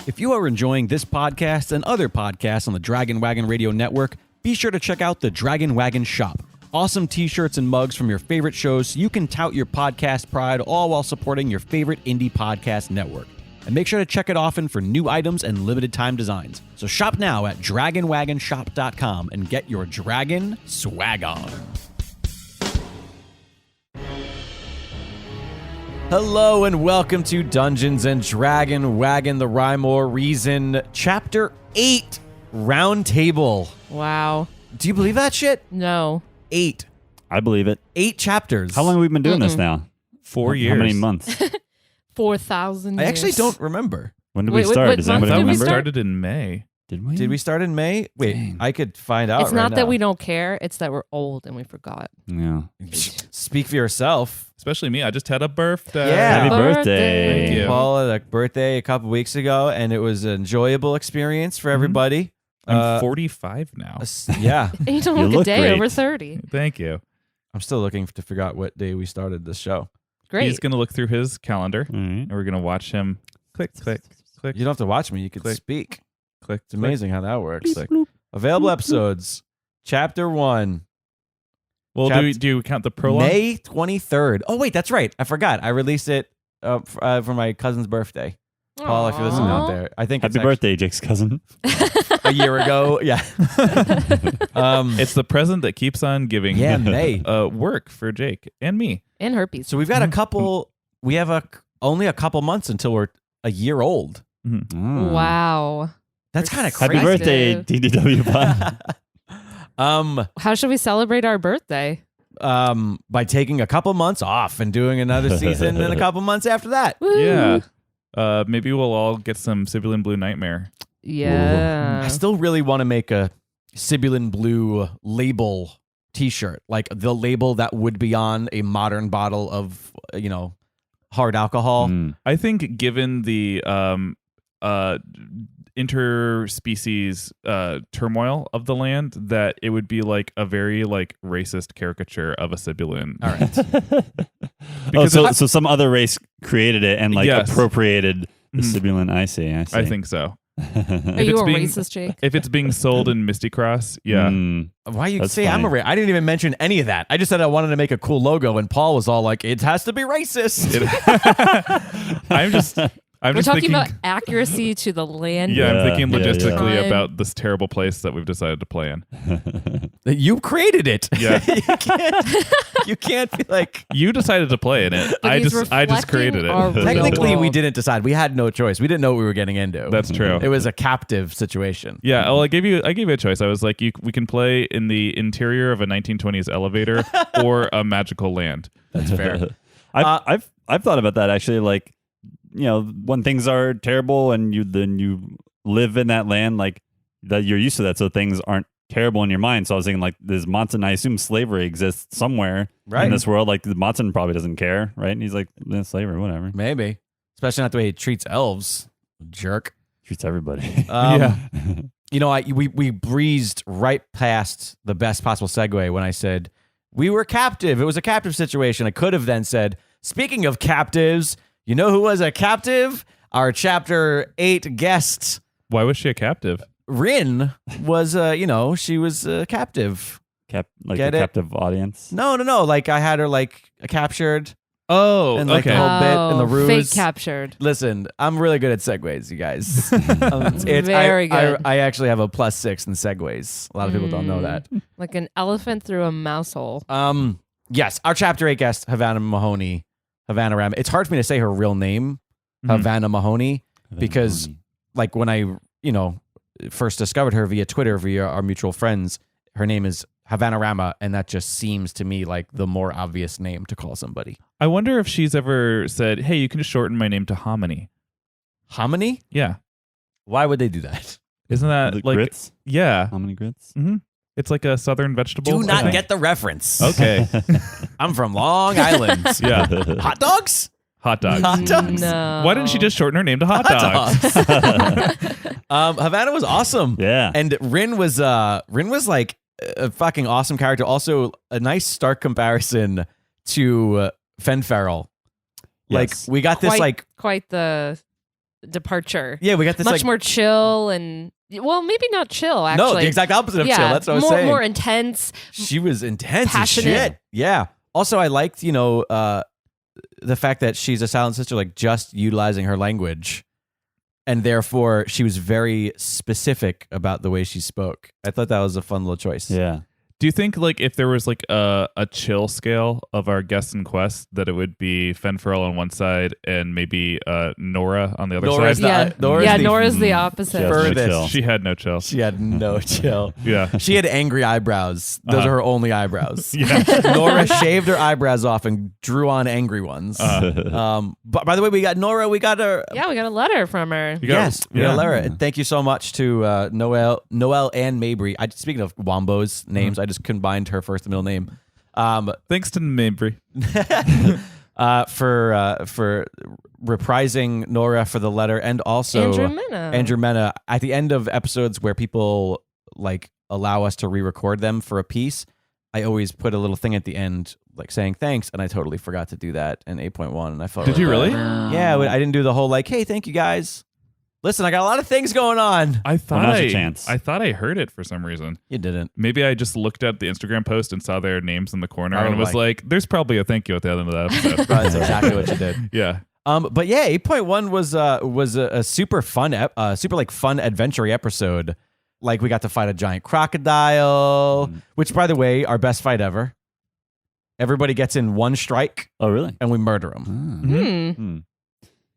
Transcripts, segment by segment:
If you are enjoying this podcast and other podcasts on the Dragon Wagon Radio Network, be sure to check out the Dragon Wagon Shop. Awesome t-shirts and mugs from your favorite shows so you can tout your podcast pride, all while supporting your favorite indie podcast network. And make sure to check it often for new items and limited time designs. So shop now at dragonwagonshop.com and get your dragon swag on. Hello and welcome to Dungeons and Dragon Wagon, the Rhyme or Reason, Chapter 8, Round Table. Wow. Do you believe that shit? No. 8. I believe it. 8 chapters. How long have we been doing this now? 4 years. How many months? 4,000 I years. actually don't remember. When did Wait, we start? what Does month anybody did we remember? We started in May. Did we? Did we start in May? Wait, Dang. I could find out It's right not that now. we don't care. It's that we're old and we forgot. Yeah. Speak for yourself. Especially me. I just had a birthday. Yeah. Happy Birthday. birthday. Thank you. Paul had a birthday a couple weeks ago, and it was an enjoyable experience for everybody. I'm 45 now. Yeah. And you don't You look a look day great. over 30. Thank you. I'm still looking to figure out what day we started this show. Great. He's going to look through his calendar, All right. and we're going to watch him click, click, click, You don't have to watch me. You can Click. speak. click. It's amazing how that works. Click. Available episodes. Chapter 1. Well, do you count the prologue? May 23rd. Oh, wait, that's right. I forgot. I released it for my cousin's birthday. Paul, if you're listening out Aw. there. I think Happy it's birthday, Jake's cousin. a year ago. Yeah. It's the present that keeps on giving. Yeah, May. Work for Jake and me. And herpes. So we've got a couple, we have only a couple months until we're a year old. Oh. Wow. That's kind of Happy crazy. birthday, D&DW pod. How should we celebrate our birthday? By taking a couple months off and doing another season and a couple months after that. Woo. Yeah. Maybe we'll all get some Sibyllin Blue Nightmare. Yeah. I still really want to make a Sibyllin Blue label t-shirt, like the label that would be on a modern bottle of, hard alcohol. Mm. I think given the interspecies turmoil of the land, that it would be like a very racist caricature of a Sibyllin. All right. Because so some other race created it and Yes. appropriated the Mhm. Sibyllin. I see. I think so. Are If you it's a being- racist, Jake? If it's being sold in Misty Cross, yeah. Mm. Why you That's say I'm a funny. I didn't even mention any of that. I just said I wanted to make a cool logo, and Paul was all like, "It has to be racist." I'm We're just talking thinking, about accuracy to the land. yeah, I'm thinking Yeah, yeah, logistically yeah. about this terrible place that we've decided to play in. You created it. Yeah. you can't be like. You decided to play in it. But I he's just created reflecting our it. real Technically, we world. didn't decide. We had no choice. We didn't know what we were getting into. That's true. It was a captive situation. Yeah, well, I gave you a choice. I was like, we can play in the interior of a 1920s elevator or a magical land. That's fair. I've thought about that actually. Like, when things are terrible and you live in that land, like that you're used to that, so things aren't terrible in your mind. So I was thinking, like, this Monson, I assume slavery exists somewhere in this world. Like, the Monson probably doesn't care, right? And he's like, slavery, whatever. Maybe, especially not the way he treats elves. Jerk. Treats everybody. Yeah. We breezed right past the best possible segue when I said we were captive. It was a captive situation. I could have then said, speaking of captives, you know who was a captive? Our chapter 8 guest, Why was she a captive? Rin, was, she was a captive. Like Get the it? captive audience. No. Like I had her captured. Oh, And, like, okay. the whole bit and the ruse. Fake captured. Listen, I'm really good at segues, you guys. Very good. I actually have a +6 in segues. A lot of people don't know that. Like an elephant through a mouse hole. Yes, our chapter 8 guest, Havana Mahoney. Havana Ram. It's hard for me to say her real name, Mhm. Havana Mahoney, because like when I, first discovered her via Twitter, via our mutual friends, her name is Havana Rama, and that just seems to me like the more obvious name to call somebody. I wonder if she's ever said, "Hey, you can just shorten my name to Hominy." Hominy? Yeah, Why would they do that? isn't that The like grits? Yeah? How many grits? Mm-hmm. It's like a southern vegetable. Do I not think. get the reference. Okay. I'm from Long Island. Yeah. Hot dogs? Hot dogs. Hot dogs? No. Why didn't she just shorten her name to Hot Dogs? Havana was awesome. Yeah. And Rin was like a fucking awesome character. Also, a nice stark comparison to Fen Farrell. Like Yes. we got this like quite the departure. Yeah, we got this much like more chill and well, maybe not chill. Actually, no, the exact opposite of chill. That's what I was saying. More intense. She was intense passionate. as shit. Yeah. Also, I liked the fact that she's a silent sister, like just utilizing her language. And therefore, she was very specific about the way she spoke. I thought that was a fun little choice. Yeah. Do you think like if there was like a chill scale of our guests and quests that it would be Fen Farrell on one side and maybe Nora on the other side? Nora's the opposite. Furthest. She had no chill. She had no chill. Yeah. She had angry eyebrows. Those are her only eyebrows. Yeah. Nora shaved her eyebrows off and drew on angry ones. But by the way, we got Nora. We got her. Yeah, we got a letter from her. We got Lara. And thank you so much to Noelle and Mabry. Speaking of Wombo's names, I just combined her first and middle name. Thanks to Mabry. For reprising Nora for the letter, and also Andrew Mena at the end of episodes where people like allow us to re-record them for a piece. I always put a little thing at the end like saying thanks, and I totally forgot to do that in 8.1, and I felt Did you really? Yeah, I didn't do the whole like, hey, thank you guys. Listen, I got a lot of things going on. I thought I thought I heard it for some reason. You didn't. Maybe I just looked at the Instagram post and saw their names in the corner and was like, there's probably a thank you at the end of that episode. That's exactly what you did. Yeah. But yeah, 8.1 was a super fun, super like fun adventure episode. Like we got to fight a giant crocodile, which by the way, our best fight ever. Everybody gets in one strike. Oh, really? And we murder them.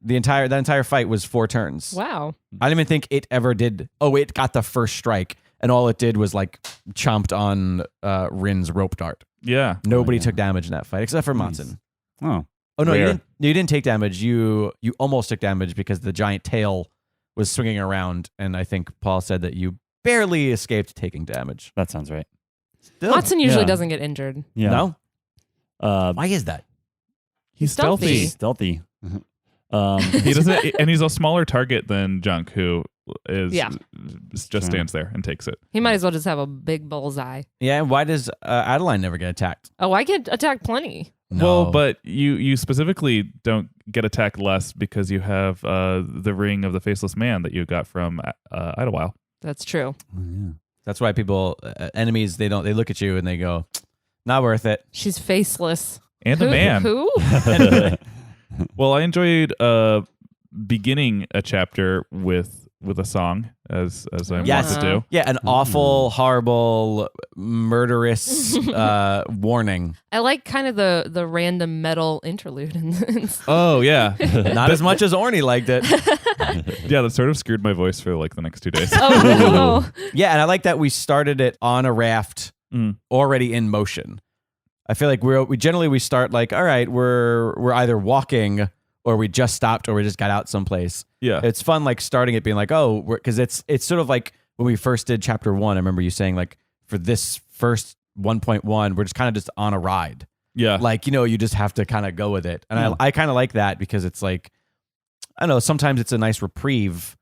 That entire fight was 4 turns. Wow. I didn't even think it ever did. Oh, it got the first strike, and all it did was like chomped on Rin's rope dart. Yeah. Nobody took damage in that fight except for Matson. Oh no, Rare. you didn't take damage. You almost took damage because the giant tail was swinging around, and I think Paul said that you barely escaped taking damage. That sounds right. Still. Matson usually doesn't get injured. Yeah. No? Why is that? He's stealthy. Stealthy. He doesn't, and he's a smaller target than Junk, who is just stands there and takes it. He might as well just have a big bullseye. Yeah, and why does Adeline never get attacked? Oh, I get attacked plenty. No. Well, but you specifically don't get attacked less because you have the ring of the faceless man that you got from Idlewild. That's true. Oh, yeah. That's why people, enemies, they look at you and they go, not worth it. She's faceless. And a man. Who? Well, I enjoyed beginning a chapter with a song, as I want to do. Yeah, an awful, horrible, murderous warning. I like kind of the random metal interlude in this. Oh, yeah. Not as much as Orny liked it. Yeah, that sort of screwed my voice for like the next 2 days. Oh, no. Yeah, and I like that we started it on a raft already in motion. I feel like we generally start like, all right, we're either walking or we just stopped or we just got out someplace. Yeah. It's fun like starting it being like, oh, because it's sort of like when we first did chapter 1, I remember you saying like for this first 1.1, we're just kind of just on a ride. Yeah. Like, you just have to kind of go with it. And I kind of like that because it's like, I don't know, sometimes it's a nice reprieve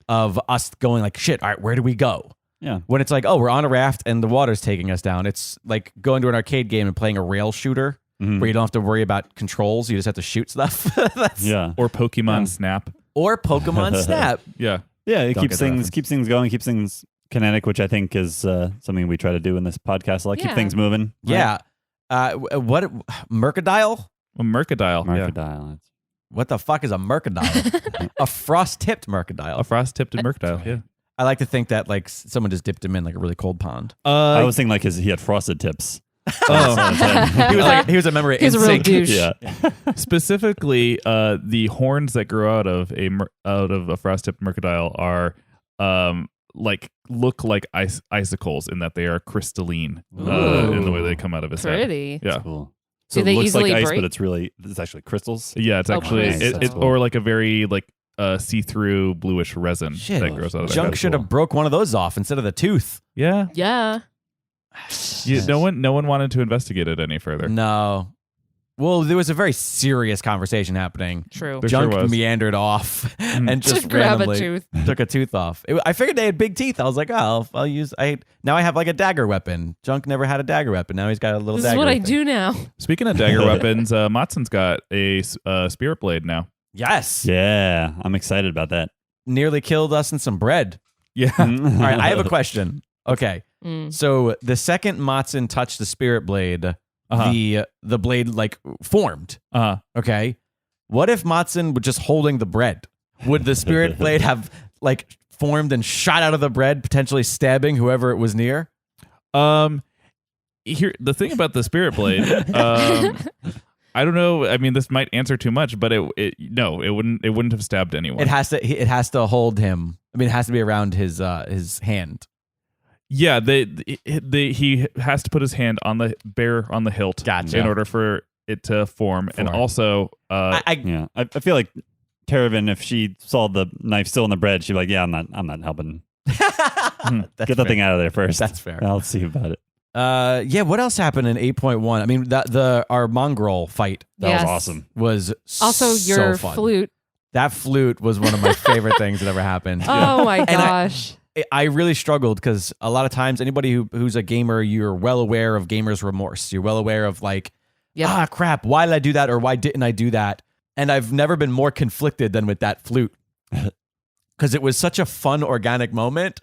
of us going like, shit, all right, where do we go? Yeah. When it's like, oh, we're on a raft and the water's taking us down. It's like going to an arcade game and playing a rail shooter where you don't have to worry about controls. You just have to shoot stuff. Or Pokemon Snap. Or Pokemon Snap. Yeah. Yeah, it Don't keeps things going, keeps things kinetic, which I think is something we try to do in this podcast. Like keep things moving. Right? Yeah. What Mercadile? A Mercadile. Yeah. Mercadile. What the fuck is a Mercadile? A frost-tipped Mercadile. A frost-tipped Mercadile. Yeah. I like to think that like someone just dipped him in like a really cold pond. I was thinking like he had frosted tips. He was a member of He's a real douche. Yeah. Specifically, the horns that grow out of a frost-tipped Mercadile are look like icicles in that they are crystalline in the way they come out of his head. Pretty. Yeah. Cool. Do So they it looks like easily ice, break? but it's actually crystals. Yeah, it's actually nice. That's cool. or like a very like see-through bluish resin that grows out of Junk that. should have broke one of those off instead of the tooth. Yeah. Yeah. No one wanted to investigate it any further. No. Well, there was a very serious conversation happening. True. There sure Junk was. meandered off and just Just grab a randomly tooth. took a tooth off. I figured they had big teeth. I was like, oh, I'll use. Now I have like a dagger weapon. Junk never had a dagger weapon. Now he's got a little. This dagger is what I thing. do now. Speaking of dagger weapons, Matson's got a spirit blade now. Yes. Yeah, I'm excited about that. Nearly killed us in some bread. Yeah. All right, I have a question. Okay. Mm. So the second Matsun touched the spirit blade, the blade like formed. Okay. What if Matsun was just holding the bread? Would the spirit blade have like formed and shot out of the bread, potentially stabbing whoever it was near? Here, the thing about the spirit blade, I don't know. I mean, this might answer too much, but it wouldn't have stabbed anyone. It has to hold him. I mean, it has to be around his hand. Yeah, he has to put his hand on the hilt Gotcha. in order for it to form. And also, I feel like Caravan, if she saw the knife still in the bread, she'd be like, "Yeah, I'm not helping. Get that thing out of there first. That's fair. I'll see about it." Yeah. What else happened in 8.1? I mean, our mongrel fight That was awesome. was Also, your so fun. flute. That flute was one of my favorite things that ever happened. Oh my gosh. I really struggled because a lot of times anybody who's a gamer, you're well aware of gamer's remorse. You're well aware of like, crap, why did I do that or why didn't I do that? And I've never been more conflicted than with that flute because it was such a fun, organic moment.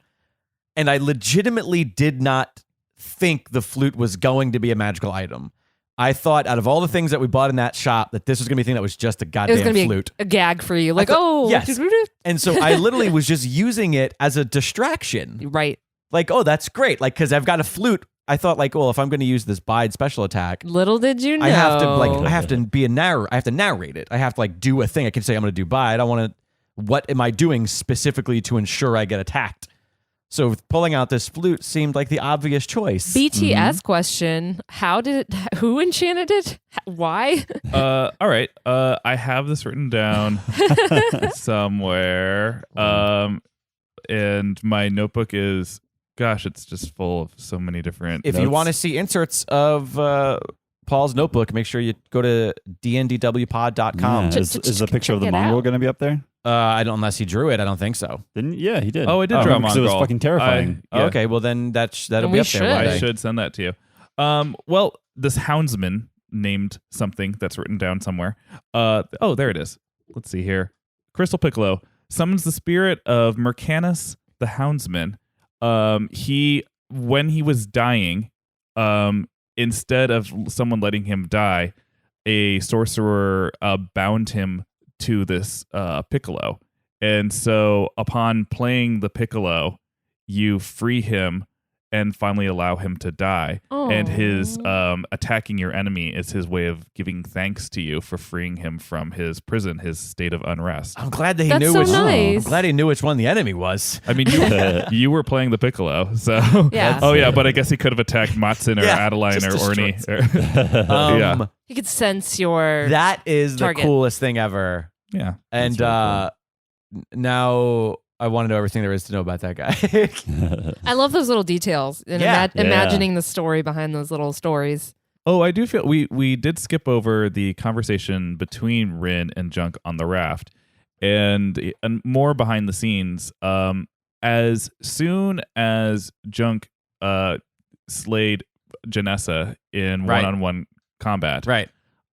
And I legitimately did not think the flute was going to be a magical item. I thought out of all the things that we bought in that shop that this was going to be a thing that was just a It was goddamn going to be flute. a gag for you. Like, yes. And so I literally was just using it as a distraction. Right. Like, oh, that's great. Like, because I've got a flute. I thought like, well, if I'm going to use this Bide special attack, Little did you know. I have to be a narrator. I have to narrate it. I have to like do a thing. I can say I'm going to do Bide. I want to. What am I doing specifically to ensure I get attacked? So pulling out this flute seemed like the obvious choice. BTS question: who enchanted it? Why? all right. I have this written down somewhere. And my notebook is, gosh, it's just full of so many different. If notes. you want to see inserts of Paul's notebook, make sure you go to dndwpod.com. Yeah. Is the picture of the check it mongrel out. going to be up there? I don't, unless he drew it. I don't think so. Yeah, he did. Oh, I did draw a because it was mongrel. fucking terrifying. Yeah. Okay, well then that'll Then be we up there one should. day. I should send that to you. Well, this houndsman named something that's written down somewhere. There it is. Let's see here. Crystal Piccolo summons the spirit of Mercanus the houndsman. When he was dying, instead of someone letting him die, a sorcerer bound him to this piccolo. And so upon playing the piccolo, you free him and finally allow him to die. And his attacking your enemy is his way of giving thanks to you for freeing him from his prison, his state of unrest. I'm glad that he That's knew so which. nice. I'm glad he knew which one the enemy was. I mean, you were playing the piccolo, so Yeah. Oh yeah, but I guess he could have attacked Matsun or Yeah, Adeline just or Orny. Um, You could sense your. That is Target. the coolest thing ever. Yeah, And That's now I want to know everything there is to know about that guy. I love those little details and Yeah. imagining the story behind those little stories. Oh, I do feel we did skip over the conversation between Rin and Junk on the raft, and more behind the scenes. As soon as Junk slayed Janessa in Right. one-on-one combat, Right.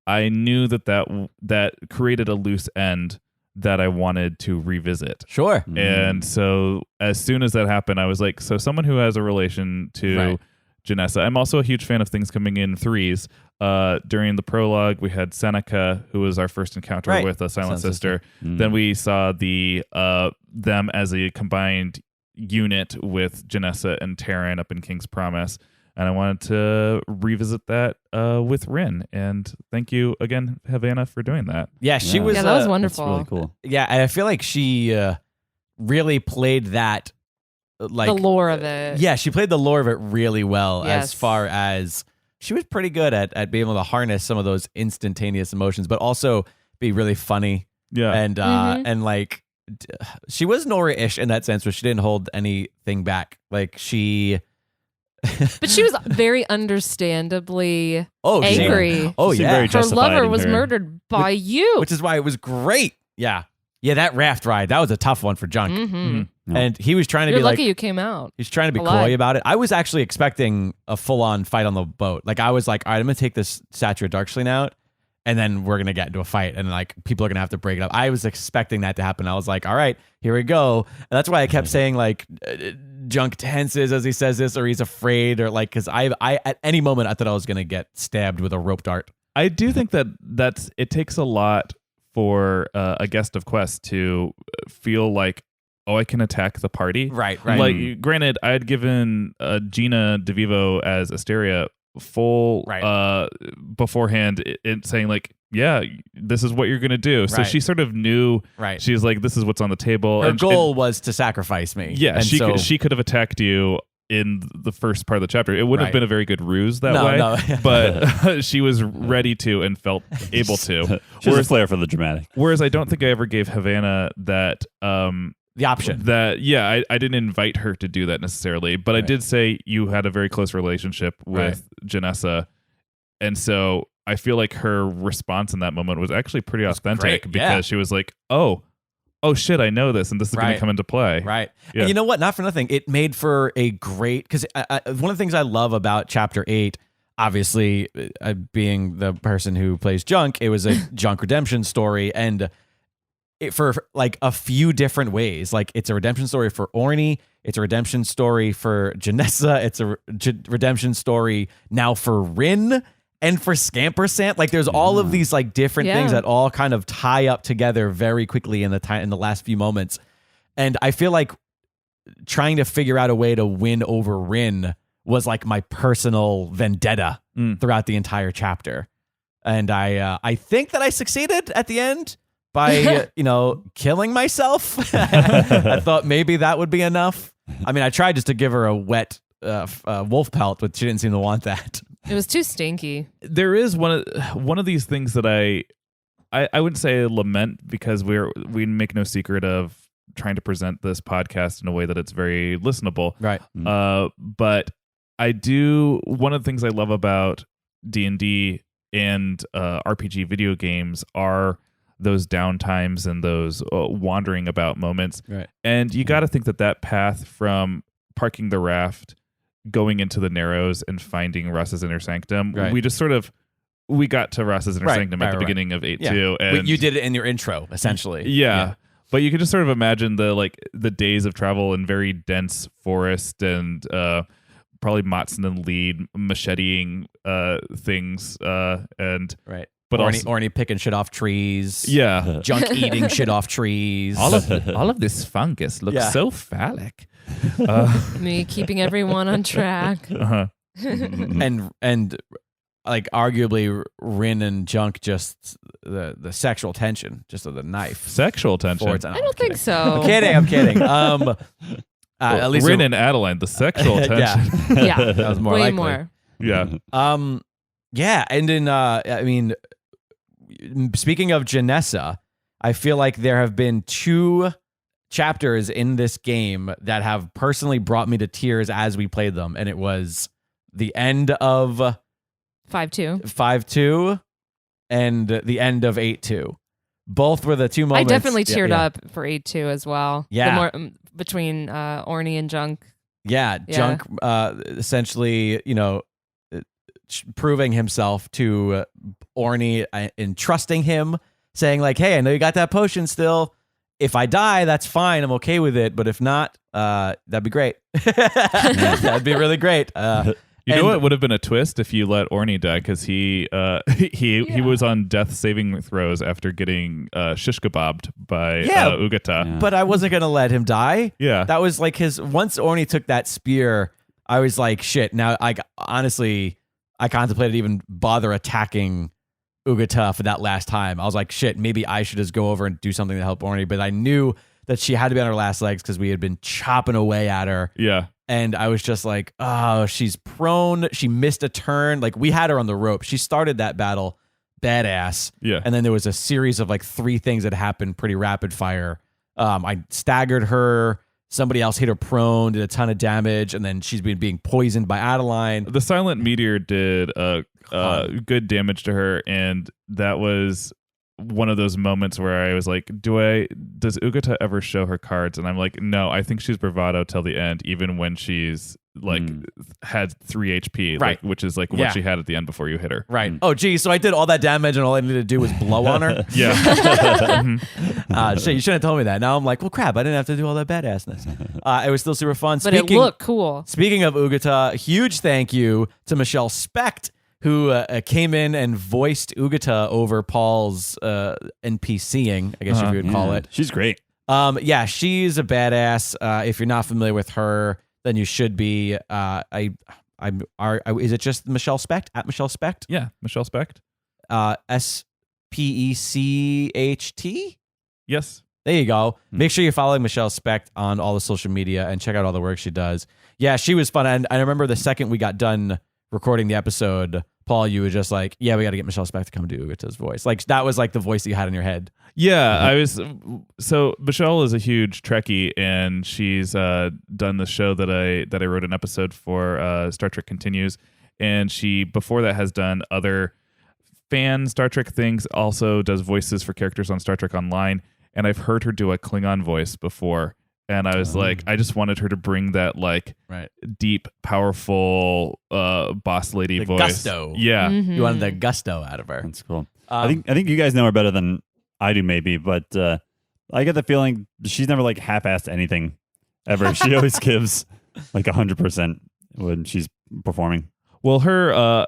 I knew that created a loose end that I wanted to revisit. Sure. And so as soon as that happened, I was like, so someone who has a relation to Right. Janessa. I'm also a huge fan of things coming in threes. During the prologue, we had Seneca, who was our first encounter Right. with a Silent Silent Sister. Then we saw them as a combined unit with Janessa and Terran up in King's Promise. And I wanted to revisit that with Rin. And thank you again, Havana, for doing that. Yeah, she was. Yeah, that was That's wonderful. really cool. Yeah, I feel like she really played that. Like the lore of it. Yeah, she played the lore of it really well. Yes. As far as she was pretty good at being able to harness some of those instantaneous emotions, but also be really funny. Yeah. And like she was Nora-ish in that sense, where she didn't hold anything back. Like she. But she was very understandably angry. Oh She seemed yeah, very Her justified lover in was her- murdered by you. which is why it was great. Yeah, that raft ride, that was a tough one for Junk. Mm-hmm. And he was trying to You're be lucky like, you came out. he's trying to be alive. coy about it. I was actually expecting a full-on fight on the boat. Like I was like, all right, I'm gonna take this Statue of Darkshleen out, and then we're gonna get into a fight, and like people are gonna have to break it up. I was expecting that to happen. I was like, all right, here we go. And that's why I kept saying like Junk tenses as he says this, or he's afraid, or like, because I at any moment I thought I was gonna get stabbed with a rope dart. I do think that's it takes a lot for a guest of Quest to feel like, oh, I can attack the party. Right. Like, granted, I had given Gina DeVivo as Asteria full beforehand, saying like, yeah, this is what you're gonna do. So she sort of knew. Right. She's like, this is what's on the table. Her goal was to sacrifice me. Yeah, and she could have attacked you in the first part of the chapter. It would have been a very good ruse that way, but she was ready to and felt able to. She has a flair for the dramatic. Whereas I don't think I ever gave Havana that the option. That I didn't invite her to do that necessarily, but I did say you had a very close relationship with Janessa, and so I feel like her response in that moment was actually pretty authentic because she was like, oh shit, I know this, and this is going to come into play. Right. Yeah. And you know what? Not for nothing. It made for a great, because one of the things I love about Chapter 8, obviously being the person who plays Junk, it was a Junk redemption story, and it for like a few different ways. Like, it's a redemption story for Orny, it's a redemption story for Janessa, it's a redemption story now for Rin, and for Scampersant. Like, there's all of these like different things that all kind of tie up together very quickly in the last few moments. And I feel like trying to figure out a way to win over Rin was like my personal vendetta throughout the entire chapter. And I think that I succeeded at the end by killing myself. I thought maybe that would be enough. I mean, I tried just to give her a wet wolf pelt, but she didn't seem to want that. It was too stinky. There is one of these things that I wouldn't say lament, because we make no secret of trying to present this podcast in a way that it's very listenable. Right. But I do, one of the things I love about D&D and RPG video games are those downtimes and those wandering about moments. Right. And you got to think that path from parking the raft, going into the Narrows, and finding Rasa's Inner Sanctum, we just sort of got to Rasa's Inner Sanctum at the beginning of 8-2. And you did it in your intro, essentially. Yeah. But you could just sort of imagine the days of travel in very dense forest, and probably Matson and Lead macheteing things, and but Orny picking shit off trees. Yeah. Junk eating shit off trees. All of this fungus looks so phallic. Me keeping everyone on track. And like arguably Rin and Junk, just the sexual tension, just of the knife. Sexual tension? I don't think so. I'm kidding. At least Rin and Adeline, the sexual tension. Yeah. That was more way likely. more. Yeah. Yeah, and in I mean, speaking of Janessa, I feel like there have been 2 chapters in this game that have personally brought me to tears as we played them, and it was the end of 5-2 and the end of 8-2. Both were the 2 moments. I definitely teared up for 8-2 as well. Yeah. Between Orny and Junk. Yeah. Junk essentially, proving himself to Orny and trusting him, saying like, hey, I know you got that potion still. If I die, that's fine. I'm okay with it. But if not, that'd be great. That'd be really great. You know what would have been a twist if you let Orny die, because he was on death saving throws after getting shish kebabbed by Ugata. Yeah. But I wasn't gonna let him die. Yeah, that was like his. Once Orny took that spear, I was like, shit. Now, honestly, I contemplated even bother attacking Ugata for that last time. I was like, shit, maybe I should just go over and do something to help Orny. But I knew that she had to be on her last legs because we had been chopping away at her. Yeah. And I was just like, oh, she's prone. She missed a turn. Like, we had her on the rope. She started that battle badass. Yeah. And then there was a series of like 3 things that happened pretty rapid fire. I staggered her. Somebody else hit her prone, did a ton of damage, and then she's been being poisoned by Adeline. The Silent Meteor did good damage to her, and that was one of those moments where I was like, does Ugata ever show her cards? And I'm like, no, I think she's bravado till the end, even when she's like had 3 HP, Right. which is like Yeah. what she had at the end before you hit her. Right. Oh, geez. So I did all that damage, and all I needed to do was blow on her. Yeah. Shit, you shouldn't have told me that. Now I'm like, well, crap. I didn't have to do all that badassness. It was still super fun. But it looked cool. Speaking of Ugata, huge thank you to Michelle Specht, who came in and voiced Ugata over Paul's NPCing, I guess you would call it. She's great. Yeah, she's a badass. If you're not familiar with her, then you should be. Is it just Michelle Specht at Michelle Specht? Yeah. Michelle Specht. SPECHT. Yes. There you go. Make sure you follow Michelle Specht on all the social media and check out all the work she does. Yeah, she was fun. And I remember the second we got done recording the episode, Paul, you were just like, yeah, we got to get Michelle Specht to come do Ugata's voice. Like, that was like the voice that you had in your head. Yeah, I was. So Michelle is a huge Trekkie, and she's done the show that I wrote an episode for, Star Trek Continues, and she before that has done other fan Star Trek things. Also does voices for characters on Star Trek Online, and I've heard her do a Klingon voice before, and I was like, I just wanted her to bring that like deep, powerful boss lady voice. Gusto. Yeah, You wanted the gusto out of her. That's cool. I think you guys know her better than I do, maybe, but I get the feeling she's never like half-assed anything ever. She always gives like 100% when she's performing. Well, her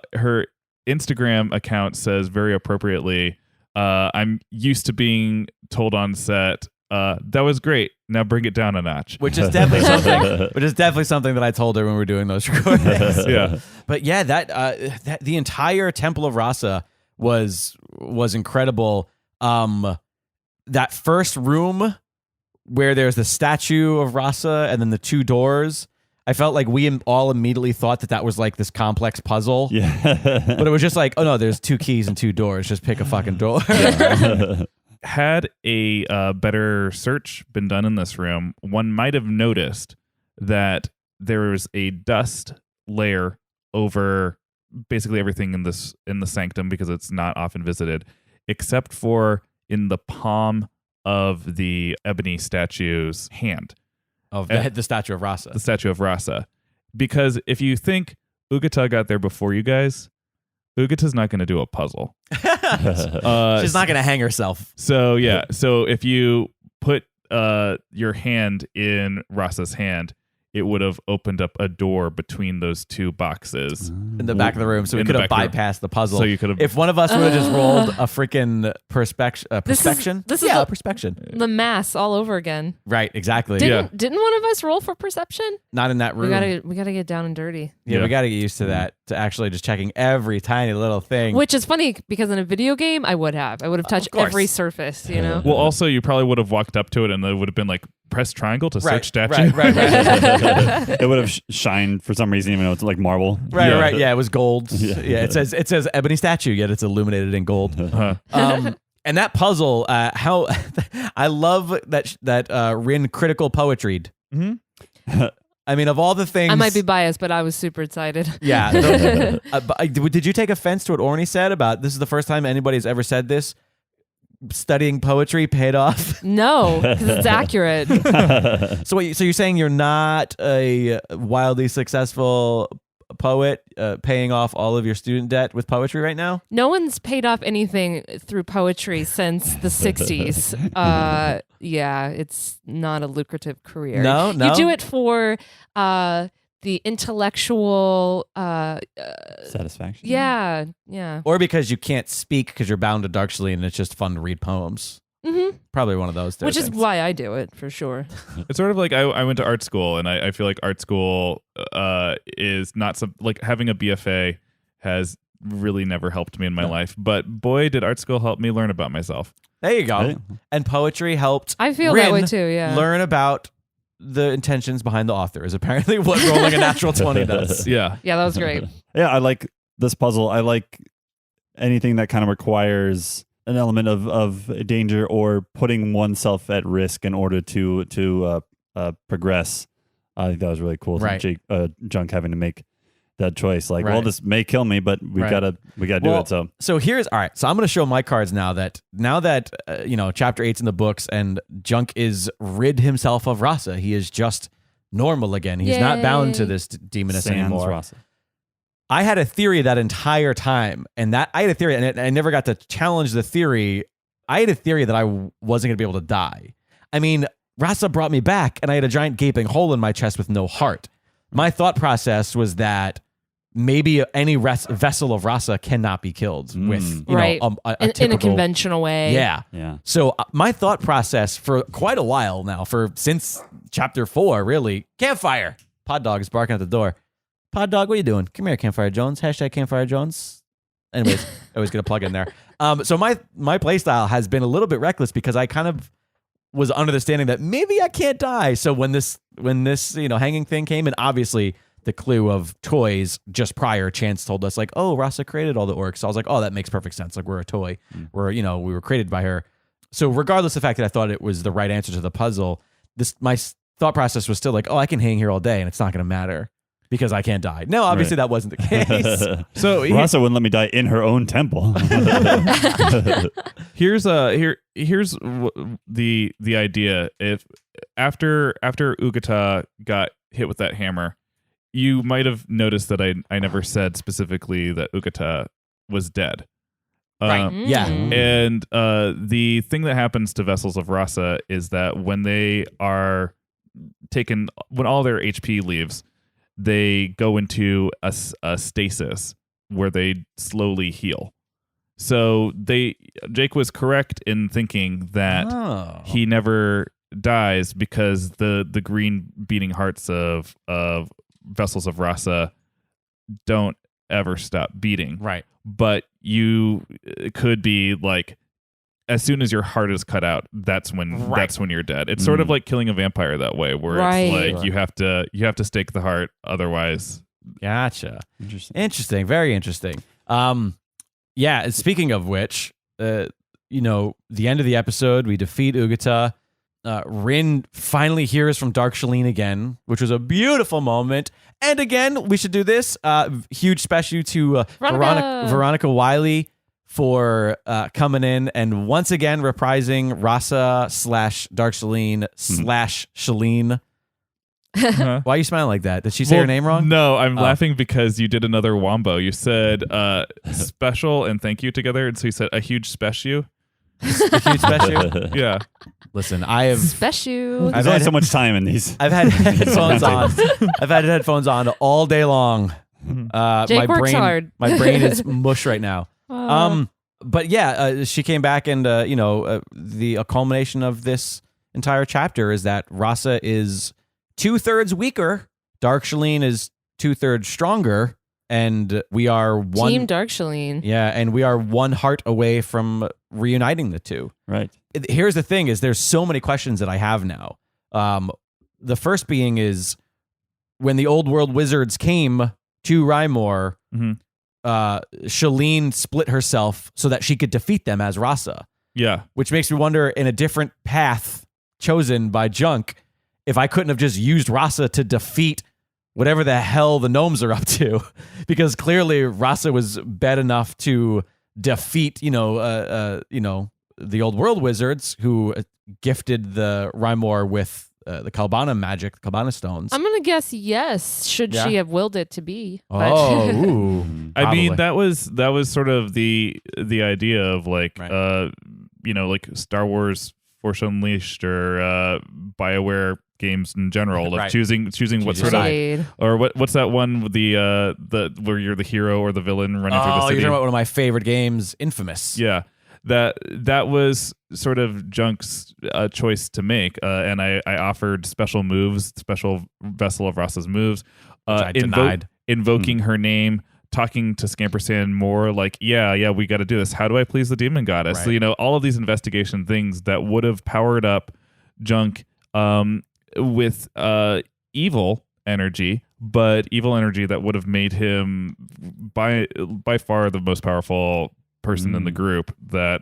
Instagram account says very appropriately, I'm used to being told on set, that was great. Now bring it down a notch. Which is definitely something that I told her when we were doing those recordings. Yeah. But yeah, that the entire Temple of Rasa was incredible. That first room where there's the statue of Rasa and then the 2 doors, I felt like we all immediately thought that was like this complex puzzle. Yeah. But it was just like, oh no, there's 2 keys and 2 doors. Just pick a fucking door. Had a better search been done in this room, one might have noticed that there is a dust layer over basically everything in the sanctum, because it's not often visited, except for in the palm of the ebony statue's hand. Of the statue of Rasa. The statue of Rasa. Because if you think Ugata got there before you guys, Ugata's not going to do a puzzle. She's not going to hang herself. So yeah. So if you put your hand in Rasa's hand, it would have opened up a door between those 2 boxes In the back of the room, so we In could the have back of the bypassed the puzzle. So you could have. If one of us would have just rolled a freaking perspection. This is yeah, the- perspection. The mass all over again. Right, exactly. Didn't one of us roll for perception? Not in that room. We gotta get down and dirty. we got to get used to that, to actually just checking every tiny little thing. Which is funny because in a video game, I would have touched course. every surface. You know. Well, also you probably would have walked up to it and it would have been like press triangle to search statue. Right. It would have shined for some reason, even though it's like marble. Right. Yeah, it was gold. Yeah. Yeah, it says ebony statue, yet it's illuminated in gold. And that puzzle, how I love that Rin critical poetried. Mm-hmm. I mean, of all the things, I might be biased, but I was super excited. Yeah. Did you take offense to what Orny said about this is the first time anybody's ever said this? Studying poetry paid off. No, because it's accurate. So you're saying you're not a wildly successful poet, paying off all of your student debt with poetry right now? No one's paid off anything through poetry since the 60s. Yeah, it's not a lucrative career. No. You do it for the intellectual Satisfaction. Yeah. Or because you can't speak because you're bound to Darkshleen and it's just fun to read poems. Mm-hmm. Probably one of those two Which things. is why I do it, for sure. It's sort of like I went to art school, and I feel like art school is not some like having a BFA has really never helped me in my life. But boy, did art school help me learn about myself. There you go. Right. And poetry helped I feel Rin that way too, yeah. learn about the intentions behind the author is apparently what rolling a natural 20 does. Yeah. Yeah, that was great. Yeah, I like this puzzle. I like anything that kind of requires an element of danger or putting oneself at risk in order to progress. I think that was really cool. Right. Junk having to make that choice. Like, Right. well, this may kill me, but we Right. gotta do it. So here's all right. So I'm going to show my cards now that chapter 8's in the books and Junk is rid himself of Rasa. He is just normal again. He's not bound to Yay. this demoness Sans anymore. Rasa. I had a theory that entire time, and I had a theory, and I never got to challenge the theory. I had a theory that I wasn't going to be able to die. I mean, Rasa brought me back, and I had a giant gaping hole in my chest with no heart. My thought process was that maybe any vessel of Rasa cannot be killed with Right. a in a typical, conventional way. Yeah. Yeah. So my thought process for quite a while now, since chapter 4, really, campfire. Pod Dog is barking at the door. Pod Dog, what are you doing? Come here, Campfire Jones. Hashtag Campfire Jones. Anyways, I always get a plug in there. So my play style has been a little bit reckless because I kind of was under the standing that maybe I can't die. So when this hanging thing came, and obviously the clue of toys just prior, Chance told us like, oh, Rasa created all the orcs. So I was like, oh, that makes perfect sense. Like we're a toy. We were created by her. So regardless of the fact that I thought it was the right answer to the puzzle, my thought process was still like, oh, I can hang here all day and it's not going to matter because I can't die. No, obviously that wasn't the case. So Rasa wouldn't let me die in her own temple. here's the idea. If after Ugata got hit with that hammer, you might have noticed that I never said specifically that Ugata was dead. Right. Yeah. And the thing that happens to vessels of Rasa is that when they are taken, when all their HP leaves, they go into a stasis where they slowly heal. So Jake was correct in thinking that he never dies because the green beating hearts of vessels of Rasa don't ever stop beating. Right. But you could be like, as soon as your heart is cut out, that's when you're dead. It's sort of like killing a vampire that way, where it's like you have to stake the heart, otherwise. Gotcha. Interesting. Very interesting. Yeah. Speaking of which, the end of the episode, we defeat Ugata. Rin finally hears from Dark Shaline again, which was a beautiful moment. And again, we should do this. Huge special to Veronica Wiley for coming in and once again reprising Rasa / Dark Shaline / Shaline. Why are you smiling like that? Did she say her name wrong? No, I'm laughing because you did another wombo. You said special and thank you together, and so you said a huge special. A huge special? Yeah. Listen, I have Special. There's only so much time in these. I've had headphones on. I've had headphones on all day long. Jake works hard. My brain is mush right now. But yeah, she came back, and the culmination of this entire chapter is that Rasa is 2/3 weaker. Dark Shaline is 2/3 stronger, and we are one Team Dark Shaline. Yeah, and we are one heart away from reuniting the two. Right. Here's the thing: is there's so many questions that I have now. The first being is when the old world wizards came to Rymor, Shaline split herself so that she could defeat them as Rasa. Yeah. Which makes me wonder, in a different path chosen by Junk, if I couldn't have just used Rasa to defeat whatever the hell the gnomes are up to, because clearly Rasa was bad enough to defeat, the old world wizards who gifted the Rymor with the Kalbana magic, the Kalbana stones. I'm gonna guess yes. Should she have willed it to be? Oh, ooh. I mean, Probably. that was sort of the idea of like like Star Wars Force Unleashed or BioWare games in general of choosing what sort of, or what's that one with the where you're the hero or the villain running through the city. You're talking about one of my favorite games, Infamous. Yeah. That was sort of Junk's choice to make, and I offered special moves, special Vessel of Rasa's moves, I denied. Invoking her name, talking to Scampersan more like, yeah, we got to do this. How do I please the demon goddess? Right. So, all of these investigation things that would have powered up Junk with evil energy, but evil energy that would have made him by far the most powerful person in the group that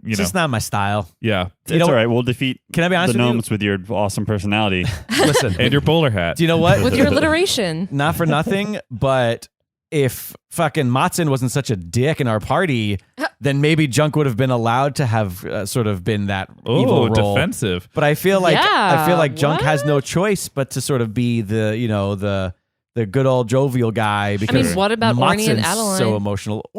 It's just not my style. yeah. It's all right. We'll defeat Can I be honest the with you? gnomes with your awesome personality. Listen, And your bowler hat. do you know what? With your alliteration. Not for nothing, but if fucking Matson wasn't such a dick in our party, then maybe Junk would have been allowed to have sort of been that evil role. Defensive. But I feel like Yeah, Junk has what? no choice but to sort of be the good old jovial guy because what about Orny and Matson's Adeline? so emotional.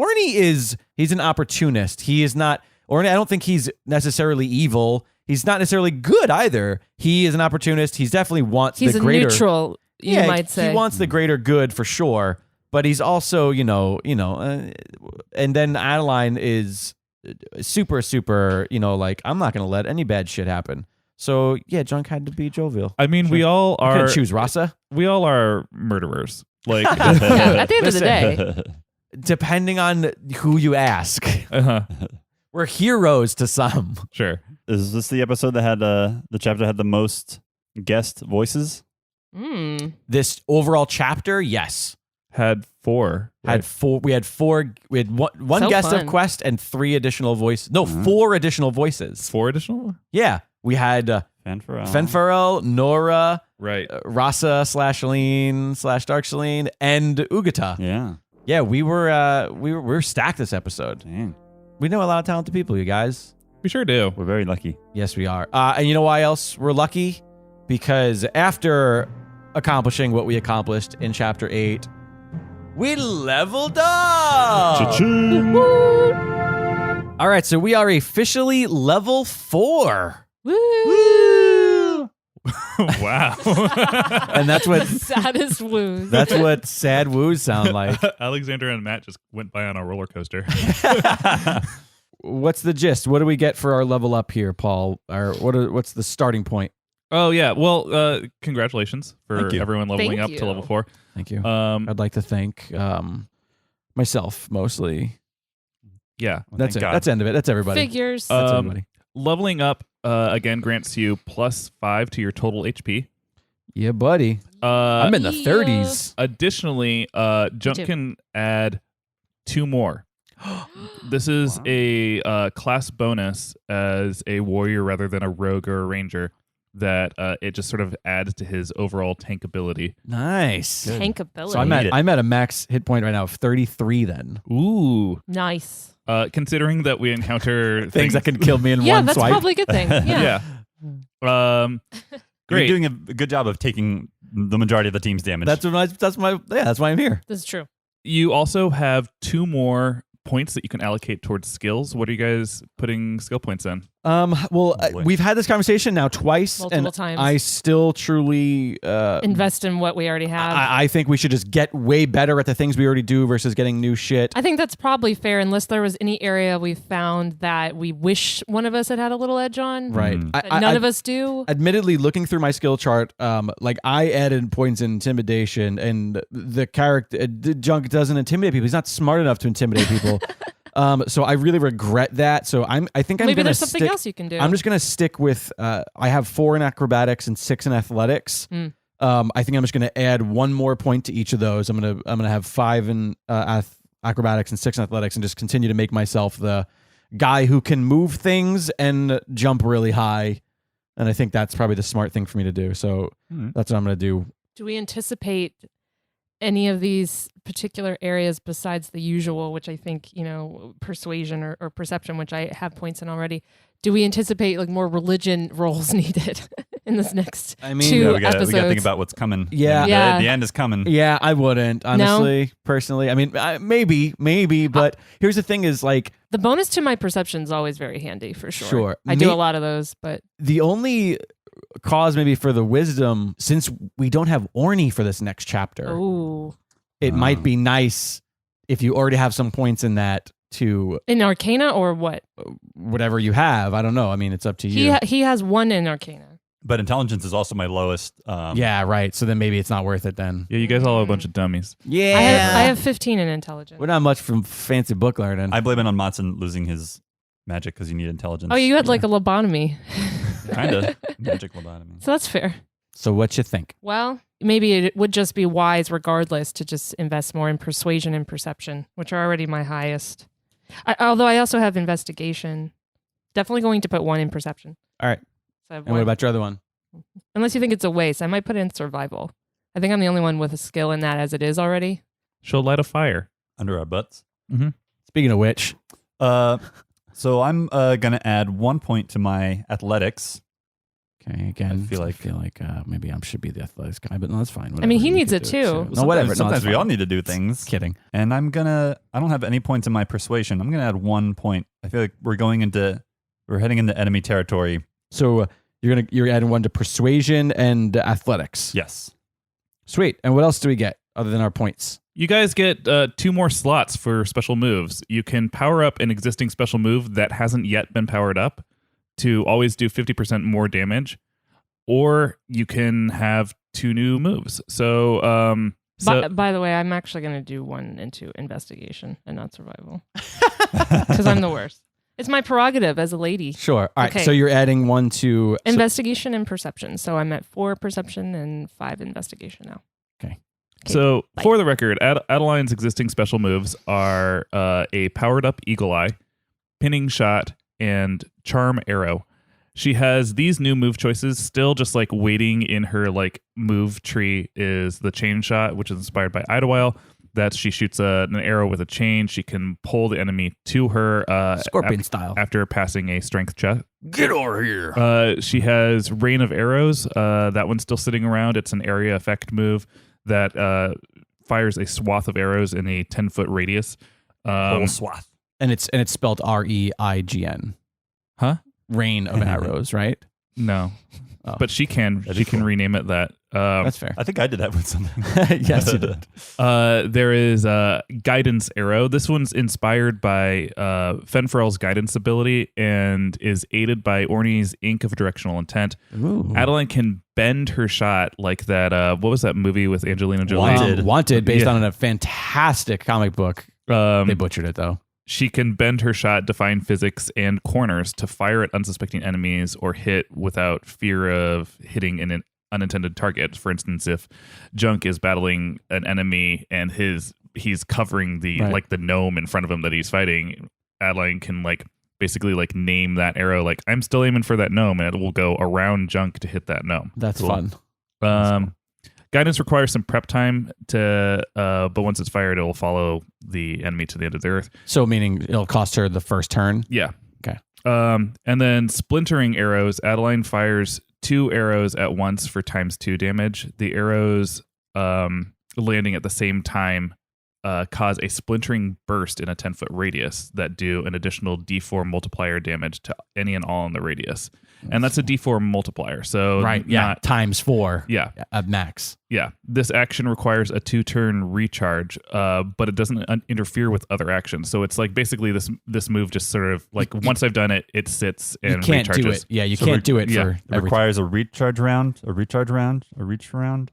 He's an opportunist. He is not Orny. I don't think he's necessarily evil. He's not necessarily good either. He is an opportunist. He's definitely wants He's the a greater neutral, you might say. He wants the greater good for sure, but he's also, and then Adeline is super, super, like, I'm not going to let any bad shit happen. So, yeah, Junk had to be jovial. I mean, we all I are. couldn't choose Rasa. We all are murderers. Like, Yeah, at the end of the day. Depending on who you ask. We're heroes to some. Sure. Is this the episode that had the chapter had the most guest voices? This overall chapter, yes. Had four. Had four. We had four. We had one So guest fun. of quest and 3 additional voices. No, 4 additional voices. 4 additional? Yeah, we had Fenfarel, Nora, Right. Rasa / Shaline / Dark Shaline, and Ugata. Yeah, we were stacked this episode. Dang. We know a lot of talented people, you guys. We sure do. We're very lucky. Yes, we are. And you know why else we're lucky? Because after accomplishing what we accomplished in Chapter 8, we leveled up! Cha-ching! All right, so we are officially level 4. Woo! Wow. And that's what Saddest woos. that's what sad woos sound like. Alexandra and Matt just went by on a roller coaster. What's the gist? What do we get for our level up here, Paul? Or what's the starting point? Oh, yeah. Well, congratulations for Thank you. everyone leveling Thank up you. to level 4. Thank you. I'd like to thank myself mostly. Yeah. That's thank it. God. That's the end of it. That's everybody. Figures. That's everybody. Leveling up, again, grants you +5 to your total HP. Yeah, buddy. I'm in the Yeah. 30s. Additionally, Junk too. can add 2 more. This is a class bonus as a warrior rather than a rogue or a ranger that it just sort of adds to his overall tank ability. Nice. Tankability. So I'm at a max hit point right now of 33 then. Ooh. Nice. Considering that we encounter Things that can kill me in Yeah, one that's swipe. probably a good thing. Yeah. Yeah. You're Great. doing a good job of taking the majority of the team's damage. That's why I'm here. This is true. You also have 2 more points that you can allocate towards skills. What are you guys putting skill points in? Well, boy. we've had this conversation now twice, Multiple and times. I still truly Invest in what we already have. I think we should just get way better at the things we already do versus getting new shit. I think that's probably fair, unless there was any area we found that we wish one of us had had a little edge on. Right. That none of us do. Admittedly, looking through my skill chart, like I added points in intimidation, and the character Junk doesn't intimidate people. He's not smart enough to intimidate people. So I really regret that. So I think I'm Maybe gonna there's something stick, else you can do. I'm just gonna stick with. I have 4 in acrobatics and 6 in athletics. I think I'm just gonna add 1 more point to each of those. I'm gonna have 5 in acrobatics and 6 in athletics, and just continue to make myself the guy who can move things and jump really high. And I think that's probably the smart thing for me to do. So that's what I'm gonna do. Do we anticipate any of these particular areas besides the usual, which I think, persuasion or perception, which I have points in already? Do we anticipate like more religion roles needed in this next 2 we gotta episodes? think about what's coming. Yeah. And Yeah. The end is coming. Yeah, I wouldn't, honestly, personally. I mean, maybe, but here's the thing is like The bonus to my perception is always very handy for sure. Sure. I do a lot of those, but the only cause maybe for the wisdom, since we don't have Orny for this next chapter, ooh. it might be nice if you already have some points in that to In Arcana or what? whatever you have. I don't know. I mean, it's up to you. He has 1 in Arcana. But intelligence is also my lowest. Yeah, right. So then maybe it's not worth it then. Yeah, you guys all have a bunch of dummies. Yeah. I have 15 in intelligence. We're not much from fancy book learning. I blame it on Matson losing his magic because you need intelligence. Oh, you had like a lobotomy. Kind of. Magic lobotomy. So that's fair. So what you think? Well, maybe it would just be wise regardless to just invest more in persuasion and perception, which are already my highest. Although I also have investigation. Definitely going to put 1 in perception. All right. So I have And what 1. about your other one? Unless you think it's a waste, I might put in survival. I think I'm the only one with a skill in that as it is already. She'll light a fire. Under our butts. Speaking of which, So I'm going to add 1 point to my athletics. okay, again, I feel like maybe I should be the athletics guy, but no, that's fine. I mean, Whatever, he you needs could it do too. No, whatever. Sometimes we all fine. need to do things. Kidding. And I don't have any points in my persuasion. I'm going to add 1 point. I feel like we're heading into enemy territory. So you're adding 1 to persuasion and athletics. Yes. Sweet. And what else do we get other than our points? You guys get 2 more slots for special moves. You can power up an existing special move that hasn't yet been powered up to always do 50% more damage, or you can have 2 new moves. So, By the way, I'm actually going to do 1 into investigation and not survival because I'm the worst. It's my prerogative as a lady. Sure. All right. Okay. So you're adding 1 to Investigation and perception. So I'm at 4 perception and 5 investigation now. So, Bye. for the record, Adeline's existing special moves are a powered up Eagle Eye, Pinning Shot, and Charm Arrow. She has these new move choices still just like waiting in her like move tree is the Chain Shot, which is inspired by Idlewild. That she shoots an arrow with a chain. She can pull the enemy to her Scorpion style. after passing a strength check. Get over here. She has Rain of Arrows. That one's still sitting around. It's an area effect move that fires a swath of arrows in a 10-foot radius. Whole swath. And it's spelled REIGN. Huh? Rain of arrows, right? No. Oh. But she can rename it that. That's fair. I think I did that with something. Yes, you did. There is a Guidance Arrow. This one's inspired by Fenferel's guidance ability and is aided by Orny's Ink of Directional Intent. Ooh. Adeline can bend her shot like that. What was that movie with Angelina Jolie? Wanted, based Yeah. on a fantastic comic book. They butchered it, though. She can bend her shot, define physics and corners to fire at unsuspecting enemies or hit without fear of hitting an unintended target. For instance, if Junk is battling an enemy and he's covering the Right. like the gnome in front of him that he's fighting, Adeline can like basically like name that arrow like I'm still aiming for that gnome, and it will go around Junk to hit that gnome. That's Cool. fun. Guidance requires some prep time but once it's fired, it will follow the enemy to the end of the earth. So meaning it'll cost her the first turn. Yeah. Okay. And then splintering arrows. Adeline fires 2 arrows at once for ×2 damage. The arrows landing at the same time cause a splintering burst in a 10-foot radius that do an additional D4 multiplier damage to any and all in the radius. And that's a D4 multiplier. So Right. Yeah. ×4. Yeah. At max. Yeah. This action requires a 2-turn recharge, but it doesn't interfere with other actions. So it's like basically this move just sort of like once I've done it, it sits and You can't recharges. do it. Yeah. You can't do it yeah. for It everything. requires a recharge round, a reach round.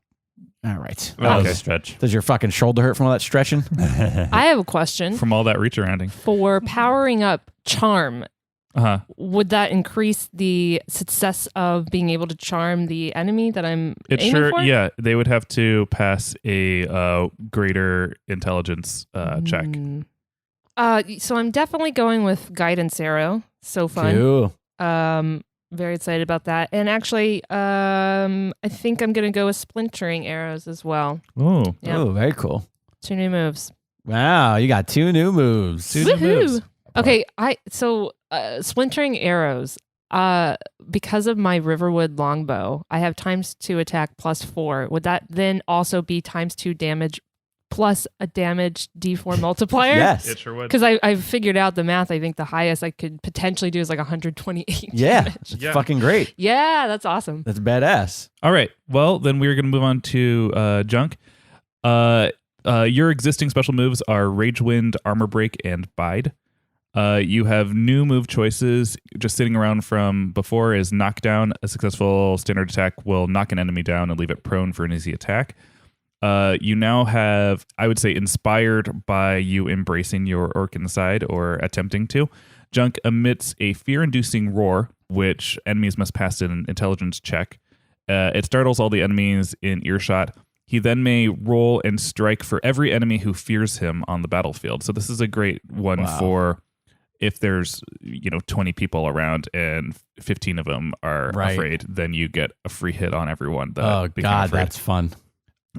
All right. That was Okay. a stretch. Does your fucking shoulder hurt from all that stretching? I have a question. From all that reach arounding. For powering up charm, Uh-huh. would that increase the success of being able to charm the enemy that I'm It aiming sure, for? yeah. They would have to pass a greater intelligence check. So I'm definitely going with guidance arrow. So fun. Cool. Very excited about that. And actually, I think I'm gonna go with splintering arrows as well. Oh, Yeah. Oh, very cool. 2 new moves. Wow. You got 2 new moves. Two new moves. Okay, splintering arrows. Because of my Riverwood longbow, I have ×2 attack +4. Would that then also be ×2 damage plus a damage D4 multiplier? Yes. it sure would. Because I've figured out the math. I think the highest I could potentially do is like 128. Yeah. damage. It's Yeah. fucking great. Yeah, that's awesome. That's badass. All right. Well, then we're going to move on to Junk. Your existing special moves are Rage Wind, Armor Break, and Bide. You have new move choices just sitting around from before is Knockdown. A successful standard attack will knock an enemy down and leave it prone for an easy attack. You now have, I would say, inspired by you embracing your orc inside or attempting to. Junk emits a fear-inducing roar, which enemies must pass an intelligence check. It startles all the enemies in earshot. He then may roll and strike for every enemy who fears him on the battlefield. So this is a great one Wow. for if there's 20 people around and 15 of them are afraid, then you get a free hit on everyone. Oh God, afraid. that's fun.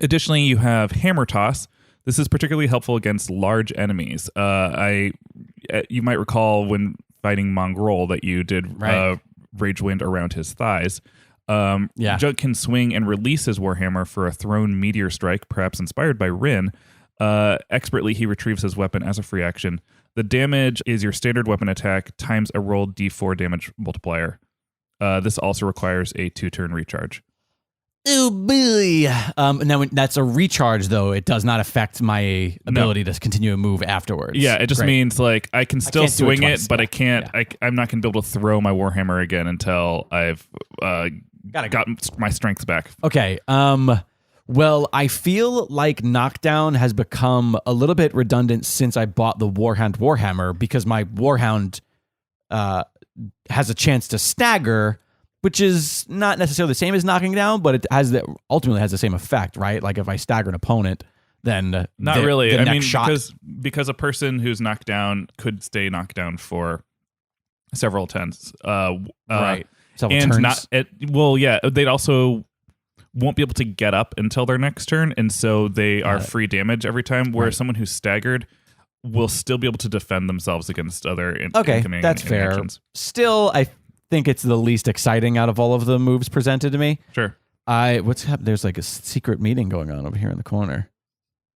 Additionally, you have Hammer Toss. This is particularly helpful against large enemies. You might recall when fighting Mongrel that you did Rage Wind around his thighs. Junk can swing and release his Warhammer for a thrown meteor strike, perhaps inspired by Rin. Expertly, he retrieves his weapon as a free action. The damage is your standard weapon attack times a rolled d4 damage multiplier. This also requires a 2-turn recharge. Oh, boy. Now, that's a recharge, though. It does not affect my ability to continue to move afterwards. Yeah, it just means like I can still swing it, but I can't. Yeah. I'm not going to be able to throw my Warhammer again until I've gotten my strength back. Okay. Well, I feel like knockdown has become a little bit redundant since I bought the Warhammer because my Warhound has a chance to stagger, which is not necessarily the same as knocking down, but it ultimately has the same effect, right? Like if I stagger an opponent, then not really. The I next mean, shot. because a person who's knocked down could stay knocked down for several turns. Right. Several and turns. They'd also won't be able to get up until their next turn, and so they are free damage every time. Whereas someone who's staggered will still be able to defend themselves against other incoming that's fair. actions. Still, I think it's the least exciting out of all of the moves presented to me. Sure. What's happening? There's like a secret meeting going on over here in the corner.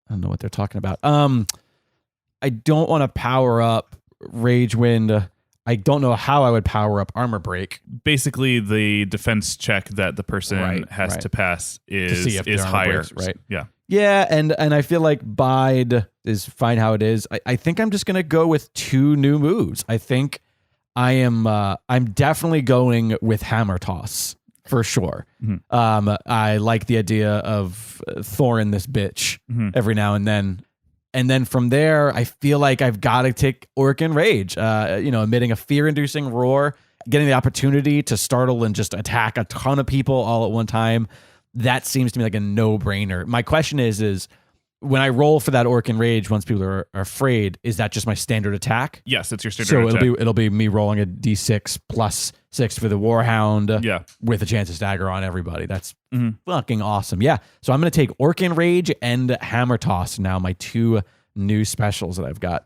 I don't know what they're talking about. I don't want to power up Rage Wind. I don't know how I would power up Armor Break. Basically, the defense check that the person has to pass is higher. Breaks, right? Yeah. Yeah, and I feel like Bide is fine how it is. I think I'm just gonna go with 2 new moves. I think I'm definitely going with Hammer Toss for sure. Mm-hmm. I like the idea of Thorin this bitch every now and then. And then from there, I feel like I've got to take Orc Rage, emitting a fear-inducing roar, getting the opportunity to startle and just attack a ton of people all at one time. That seems to me like a no-brainer. My question is when I roll for that Orc Rage, once people are afraid, is that just my standard attack? Yes, it's your standard attack. So it'll be me rolling a d6 plus 6 for the Warhound with a chance to stagger on everybody. That's fucking awesome. Yeah. So I'm going to take Orc Rage and Hammer Toss now, my 2 new specials that I've got.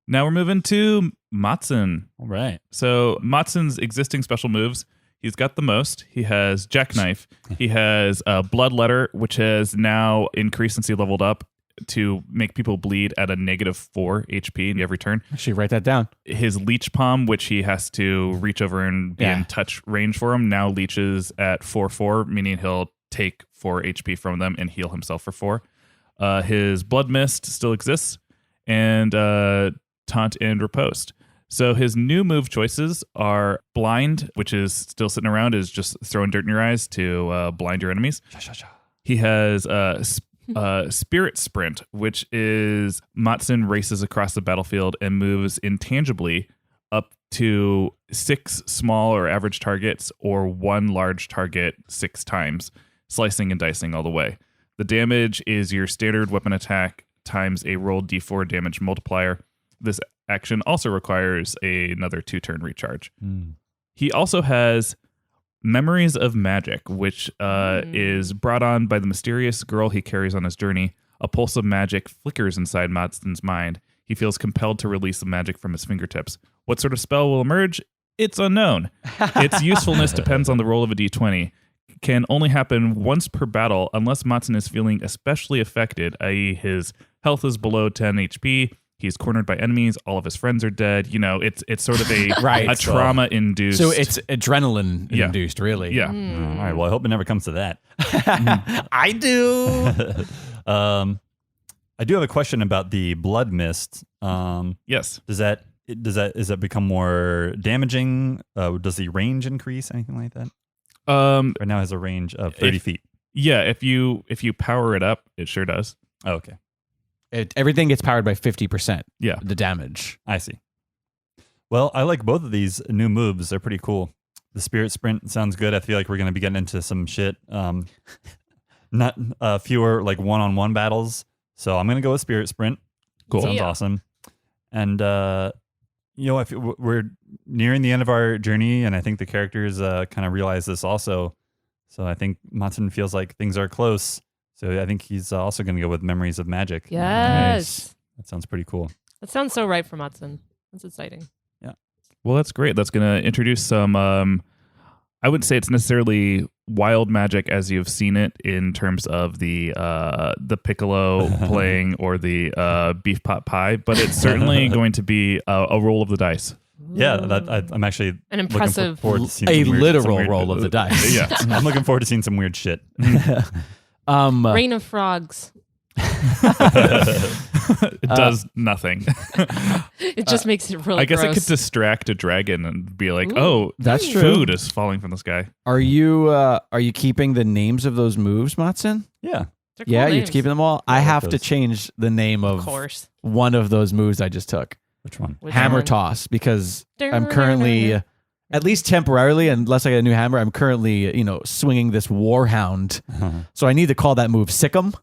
Now we're moving to Matson. All right. So Matson's existing special moves, he's got the most. He has Jackknife. He has Bloodletter, which has now increased since he leveled up to make people bleed at a -4 HP in every turn. Actually, write that down. His Leech Palm, which he has to reach over and be in touch range for him, now leeches at 4/4, meaning he'll take 4 HP from them and heal himself for 4. His Blood Mist still exists, and Taunt and Riposte. So his new move choices are Blind, which is still sitting around, is just throwing dirt in your eyes to blind your enemies. He has Spirit Sprint, which is Matson races across the battlefield and moves intangibly up to 6 small or average targets or 1 large target 6 times, slicing and dicing all the way. The damage is your standard weapon attack times a rolled d4 damage multiplier. This action also requires another 2-turn recharge. He also has Memories of Magic, which is brought on by the mysterious girl he carries on his journey. A pulse of magic flickers inside Matson's mind. He feels compelled to release the magic from his fingertips. What sort of spell will emerge? It's unknown. Its usefulness depends on the roll of a d20. Can only happen once per battle unless Matson is feeling especially affected, i.e. his health is below 10 HP, he's cornered by enemies, all of his friends are dead. It's sort of a a trauma-induced. So it's adrenaline-induced, really. Yeah. All right. Well, I hope it never comes to that. I do. I do have a question about the Blood Mist. Yes. Does that become more damaging? Does the range increase? Anything like that? Right now it has a range of 30 feet. Yeah. If you power it up, it sure does. Oh, okay. Everything gets powered by 50%. Yeah. The damage. I see. Well, I like both of these new moves. They're pretty cool. The Spirit Sprint sounds good. I feel like we're going to be getting into some shit. Not fewer like one-on-one battles. So I'm going to go with Spirit Sprint. Cool. Sounds awesome. And if we're nearing the end of our journey, and I think the characters kind of realize this also. So I think Matsun feels like things are close. So I think he's also going to go with memories of magic. Yes. Nice. That sounds pretty cool. That sounds so right for Matsun. That's exciting. Well, that's great. That's going to introduce some, I wouldn't say it's necessarily wild magic as you've seen it in terms of the piccolo playing or the beef pot pie, but it's certainly going to be a roll of the dice. Yeah, I'm actually An impressive, looking forward to seeing A some weird, literal weird, roll of the dice. Yeah. I'm looking forward to seeing some weird shit. Rain of frogs. It does nothing. It just makes it really I guess gross. it could distract a dragon and be like, Ooh. oh, That's true. food is falling from the sky. Are you keeping the names of those moves, Matsun? Yeah. They're cool Yeah, you're names. keeping them all. I like have to those. change the name Of of course. one of those moves I just took. Which one? Which Hammer one? toss, because I'm currently, at least temporarily, unless I get a new hammer, I'm currently, swinging this warhound. So I need to call that move Sick'em.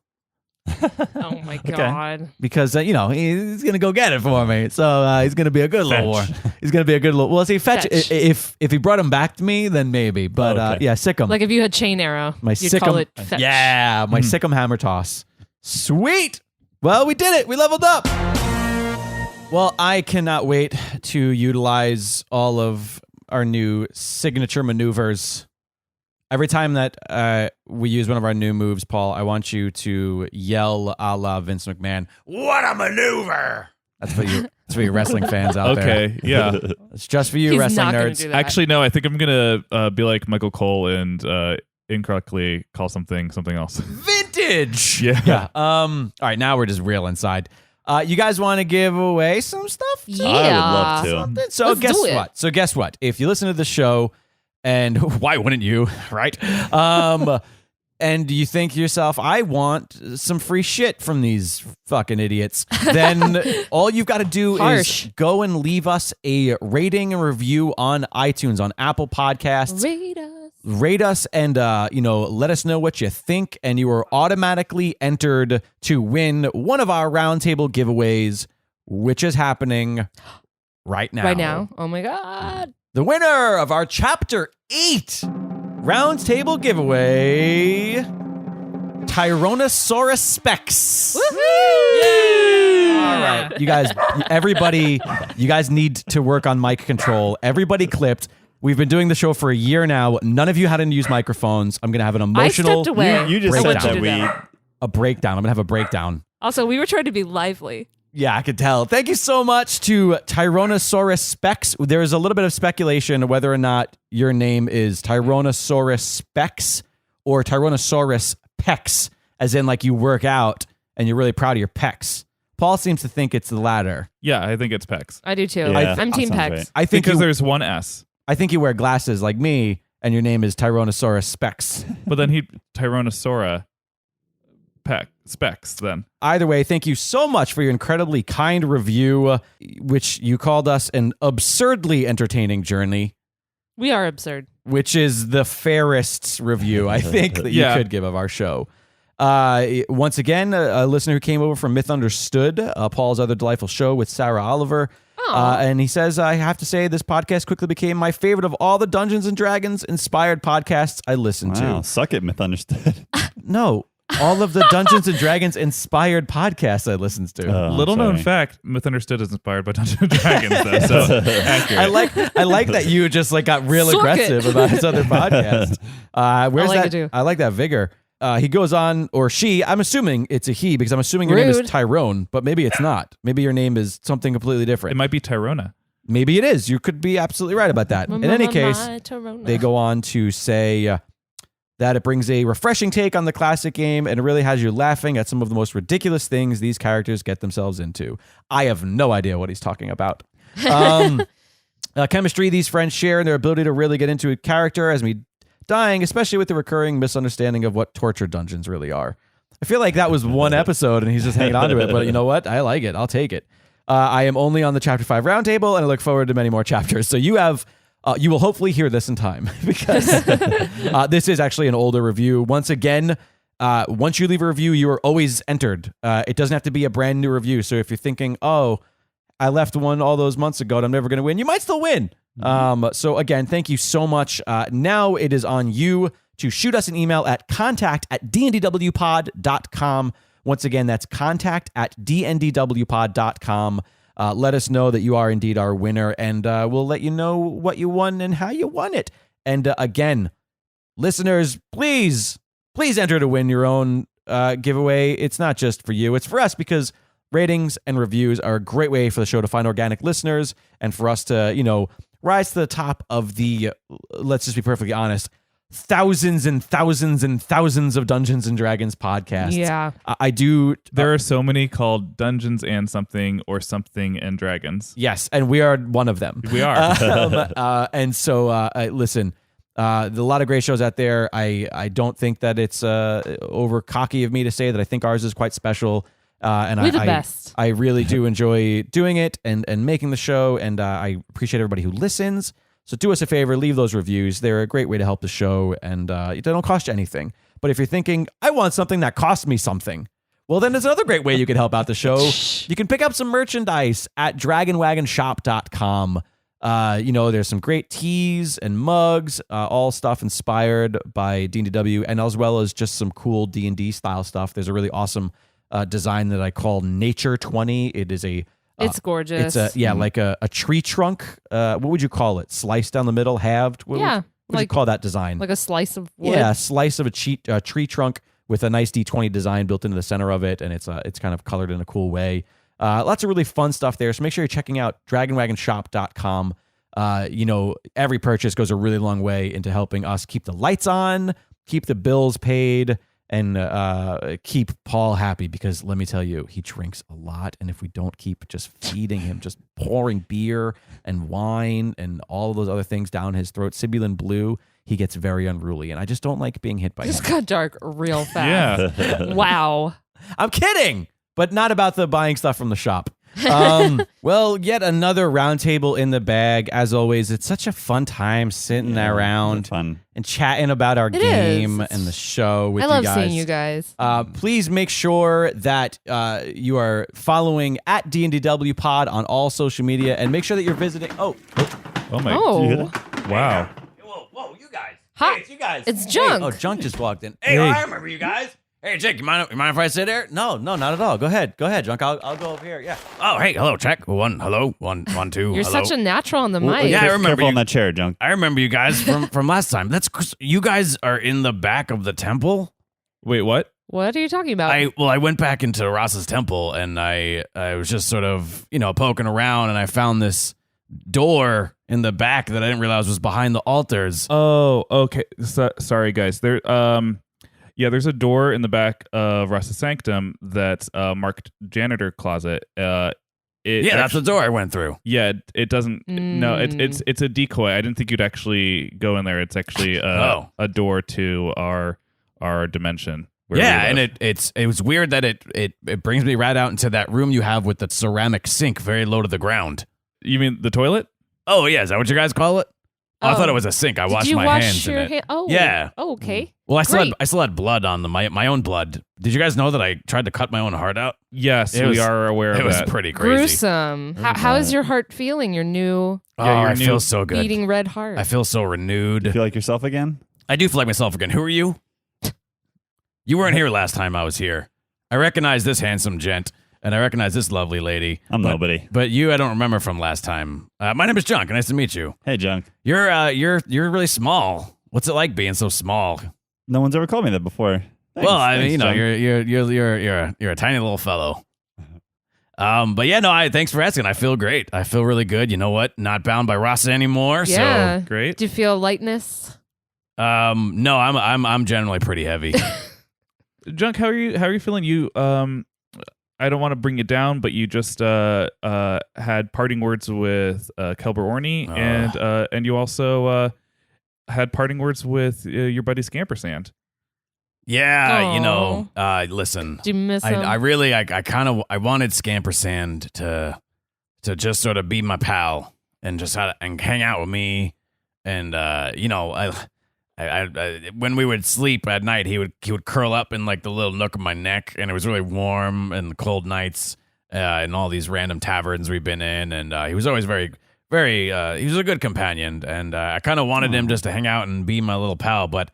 Oh my god. Because he's gonna go get it for me, so he's gonna be a good little war. He's gonna be a good little. Well, see, fetch. Fetch. If he brought him back to me, then maybe. But Okay. yeah, Sick'em. Like if you had chain arrow, My you'd call Sick'em. it fetch. Yeah, my Sick'em hammer toss. Sweet. Well, we did it. We leveled up. Well, I cannot wait to utilize all of our new signature maneuvers. Every time that we use one of our new moves, Paul, I want you to yell a la Vince McMahon, "What a maneuver!" That's for you. That's for you wrestling fans out there. Okay, yeah. It's just for you, He's wrestling not gonna nerds. do that. Actually, no, I think I'm going to be like Michael Cole and incorrectly call something else. Vintage. Yeah. All right, now we're just real inside. You guys want to give away some stuff? Yeah. I would love to. So Let's guess do it. what? So guess what? If you listen to the show, and why wouldn't you, right? And you think to yourself, I want some free shit from these fucking idiots, then all you've got to do Harsh. is go and leave us a rating and review on iTunes, on Apple Podcasts. Rate us and let us know what you think, and you are automatically entered to win one of our roundtable giveaways, which is happening right now. Right now. Oh my god. The winner of our Chapter 8 roundtable giveaway, Tyrannosaurus Specs. All right, you guys, everybody, you guys need to work on mic control. Everybody clipped. We've been doing the show for a year now. None of you had to use microphones. I'm going to have an emotional... I stepped away. You just I said want you that to we... know. A breakdown. I'm going to have a breakdown. Also, we were trying to be lively. Yeah, I could tell. Thank you so much to Tyrannosaurus Specs. There is a little bit of speculation whether or not your name is Tyrannosaurus Specs or Tyrannosaurus Pecs, as in like you work out and you're really proud of your pecs. Paul seems to think it's the latter. Yeah, I think it's Pecs. I do too. Yeah, I'm Team that sounds Pecs. right. I think Because you, there's one S. I think you wear glasses like me and your name is Tyrannosaurus Specs. But then Tyrannosaura Specs then. Either way, thank you so much for your incredibly kind review, which you called us an absurdly entertaining journey, We are absurd. which is the fairest review I think that you Yeah. could give of our show. Once again, a listener who came over from Myth Understood, Paul's other delightful show with Sarah Oliver. And he says, I have to say, this podcast quickly became my favorite of all the Dungeons and Dragons inspired podcasts I listened Wow, to. suck it, Misunderstood. No, all of the Dungeons and Dragons inspired podcasts I listened to. Oh, Little known sorry. fact, Misunderstood is inspired by Dungeons and Dragons, though, so accurate. I like that you just like got real Suck aggressive it. about his other podcast. Where's like that? it too. I like that vigor. He goes on, or she. I'm assuming it's a he because I'm assuming your name Rude. is Tyrone, but maybe it's not. Maybe your name is something completely It different. might be Tyrona. Maybe it is. You could be absolutely right about that. In any case, they go on to say that it brings a refreshing take on the classic game and it really has you laughing at some of the most ridiculous things these characters get themselves into. I have no idea what he's talking about. Chemistry these friends share and their ability to really get into a character has me dying, especially with the recurring misunderstanding of what torture dungeons really are. I feel like that was one episode and he's just hanging on to it, but you know what? I like it. I'll take it. I am only on the Chapter 5 roundtable, and I look forward to many more chapters. So you have, you will hopefully hear this in time because this is actually an older review. Once again, once you leave a review, you are always entered. It doesn't have to be a brand new review. So if you're thinking, oh, I left one all those months ago and I'm never going to win. You might still win. So again, thank you so much. Now it is on you to shoot us an email at contact@dndwpod.com. Once again, that's contact@dndwpod.com. Let us know that you are indeed our winner, and we'll let you know what you won and how you won it. And again, listeners, please enter to win your own giveaway. It's not just for you, it's for us, because ratings and reviews are a great way for the show to find organic listeners and for us to, rise to the top of the, let's just be perfectly honest, thousands and thousands and thousands of Dungeons and Dragons podcasts. Yeah. I do. There are so many called Dungeons and Something or Something and Dragons. Yes, and we are one of them. We are. And so, listen, a lot of great shows out there. I don't think that it's over cocky of me to say that I think ours is quite special. And We're the best. I really do enjoy doing it and making the show, and I appreciate everybody who listens. So do us a favor, leave those reviews. They're a great way to help the show, and they don't cost you anything. But if you're thinking, I want something that costs me something, well, then there's another great way you can help out the show. You can pick up some merchandise at dragonwagonshop.com. There's some great tees and mugs, all stuff inspired by D&DW, and as well as just some cool D&D style stuff. There's a really awesome design that I call Nature 20. It is it's gorgeous. It's like a tree trunk. What would you call it? Sliced down the middle, halved? What would you call that design? Like a slice of wood? Yeah, a slice of a tree trunk with a nice D20 design built into the center of it, and it's kind of colored in a cool way. Lots of really fun stuff there, so make sure you're checking out dragonwagonshop.com. Every purchase goes a really long way into helping us keep the lights on, keep the bills paid, and keep Paul happy, because let me tell you, he drinks a lot, and if we don't keep just feeding him, just pouring beer and wine and all of those other things down his throat, Sibulan Blue, he gets very unruly, and I just don't like being hit by This him. got dark real fast. Yeah. Wow. I'm kidding, but not about the buying stuff from the shop. Well, yet another roundtable in the bag. As always, it's such a fun time sitting around Fun. and chatting about our game and the show with you guys. I love seeing you guys. Please make sure that you are following at D&DW Pod on all social media, and make sure that you're visiting. Oh my. Oh. Wow. Whoa, you guys. Hi. Hey, it's you guys. It's Junk. Hey, Junk just walked in. Hey, I remember you guys. Hey, Jake, you mind if I sit there? No, not at all. Go ahead, Junk. I'll go over here. Yeah. Oh, hey, hello, check. One, hello. One, two. You're such a natural on the mic. Yeah, I remember Careful you. on that chair, Junk. I remember you guys from last time. You guys are in the back of the temple. Wait, what? What are you talking about? I went back into Rasa's temple, and I was just sort of poking around, and I found this door in the back that I didn't realize was behind the altars. Oh, okay. Sorry, guys. There's a door in the back of Rasa's sanctum that's marked janitor closet. That's the door I went through. Yeah, it doesn't. No, it's a decoy. I didn't think you'd actually go in there. It's actually a door to our dimension. Yeah, and it was weird that it brings me right out into that room you have with the ceramic sink very low to the ground. You mean the toilet? Oh yeah, is that what you guys call it? Oh, I thought it was a sink. I washed my hands in it. Oh, yeah. Oh, okay. Well, I still had blood on my own blood. Did you guys know that I tried to cut my own heart out? Yes, we are aware of that. It was pretty crazy. Gruesome. How is your heart feeling? Your new I feel so good. beating red heart. I feel so renewed. You feel like yourself again? I do feel like myself again. Who are you? You weren't here last time I was here. I recognize this handsome gent, and I recognize this lovely lady. I'm nobody. But you, I don't remember from last time. My name is Junk. Nice to meet you. Hey, Junk. You're really small. What's it like being so small? No one's ever called me that before. Thanks, Well, I mean, Junk. you're a tiny little fellow. But yeah, no, thanks for asking. I feel great. I feel really good. You know what? Not bound by Rasa anymore. Yeah. So Great. Do you feel lightness? no, I'm generally pretty heavy. Junk, how are you feeling? You I don't want to bring you down, but you just had parting words with Kelber Orny, and you also had parting words with your buddy Scampersand. Yeah, listen. Do you miss him? I really I wanted Scampersand to just sort of be my pal and just and hang out with me, and I when we would sleep at night, he would curl up in like the little nook of my neck, and it was really warm and the cold nights, in all these random taverns we've been in, and he was always very, very. He was a good companion, and I kind of wanted him just to hang out and be my little pal, but.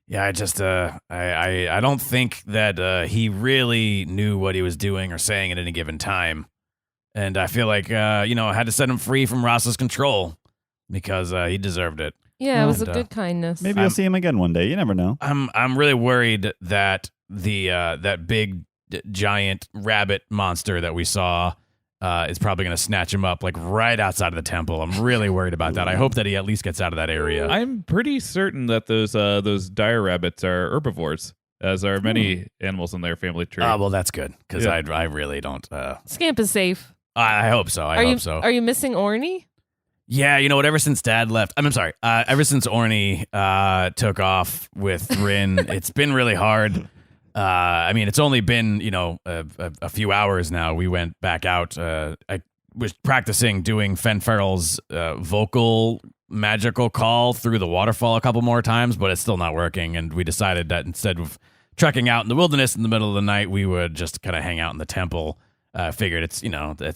Yeah, I just I don't think that he really knew what he was doing or saying at any given time, and I feel like I had to set him free from Rasa's control because he deserved it. Yeah, it was a good kindness. Maybe you'll see him again one day. You never know. I'm really worried that the that big giant rabbit monster that we saw is probably going to snatch him up like right outside of the temple. I'm really worried about that. I hope that he at least gets out of that area. I'm pretty certain that those dire rabbits are herbivores, as are many animals in their family tree. Well, that's good because I really don't. Scamp is safe. I hope so. I hope so. Are you missing Orny? Yeah, you know what? Ever since Dad left, I'm sorry. Ever since Orny took off with Rin, it's been really hard. I mean, it's only been, a few hours now. We went back out. I was practicing doing Fen Farrell's vocal magical call through the waterfall a couple more times, but it's still not working. And we decided that instead of trekking out in the wilderness in the middle of the night, we would just kind of hang out in the temple. Figured it's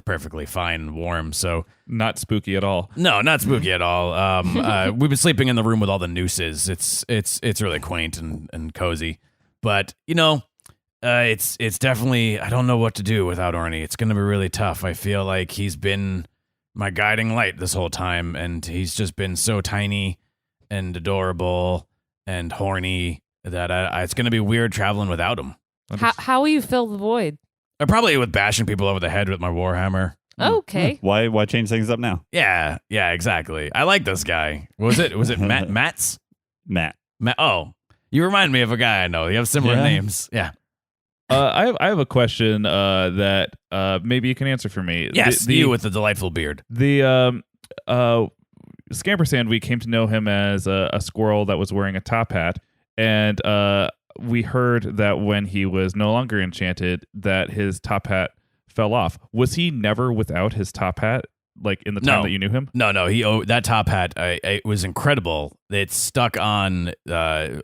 perfectly fine and warm. So not spooky at all. No, not spooky at all. We've been sleeping in the room with all the nooses. It's really quaint and cozy. But, it's definitely, I don't know what to do without Orny. It's going to be really tough. I feel like he's been my guiding light this whole time, and he's just been so tiny and adorable and horny that it's going to be weird traveling without him. How will you fill the void? Probably with bashing people over the head with my warhammer. Okay. Why change things up now? Yeah, exactly. I like this guy. Was it Matt's? Matt. Oh. You remind me of a guy I know. You have similar names. Yeah. I have a question that maybe you can answer for me. Yes, you with the delightful beard. The Scampersand, we came to know him as a squirrel that was wearing a top hat, and we heard that when he was no longer enchanted, that his top hat fell off. Was he never without his top hat? Like in the time that you knew him? No. That top hat, it was incredible. It stuck on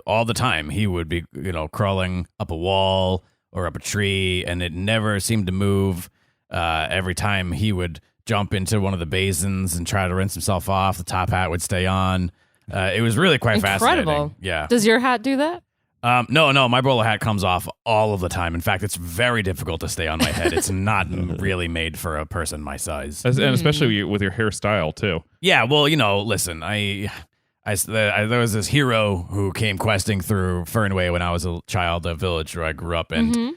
all the time. He would be, crawling up a wall or up a tree, and it never seemed to move. Every time he would jump into one of the basins and try to rinse himself off, the top hat would stay on. It was really quite fascinating. Incredible. Yeah. Does your hat do that? No, my bowler hat comes off all of the time. In fact, it's very difficult to stay on my head. It's not really made for a person my size. And especially with your hairstyle, too. Yeah, well, listen, there was this hero who came questing through Fernway when I was a child, a village where I grew up, and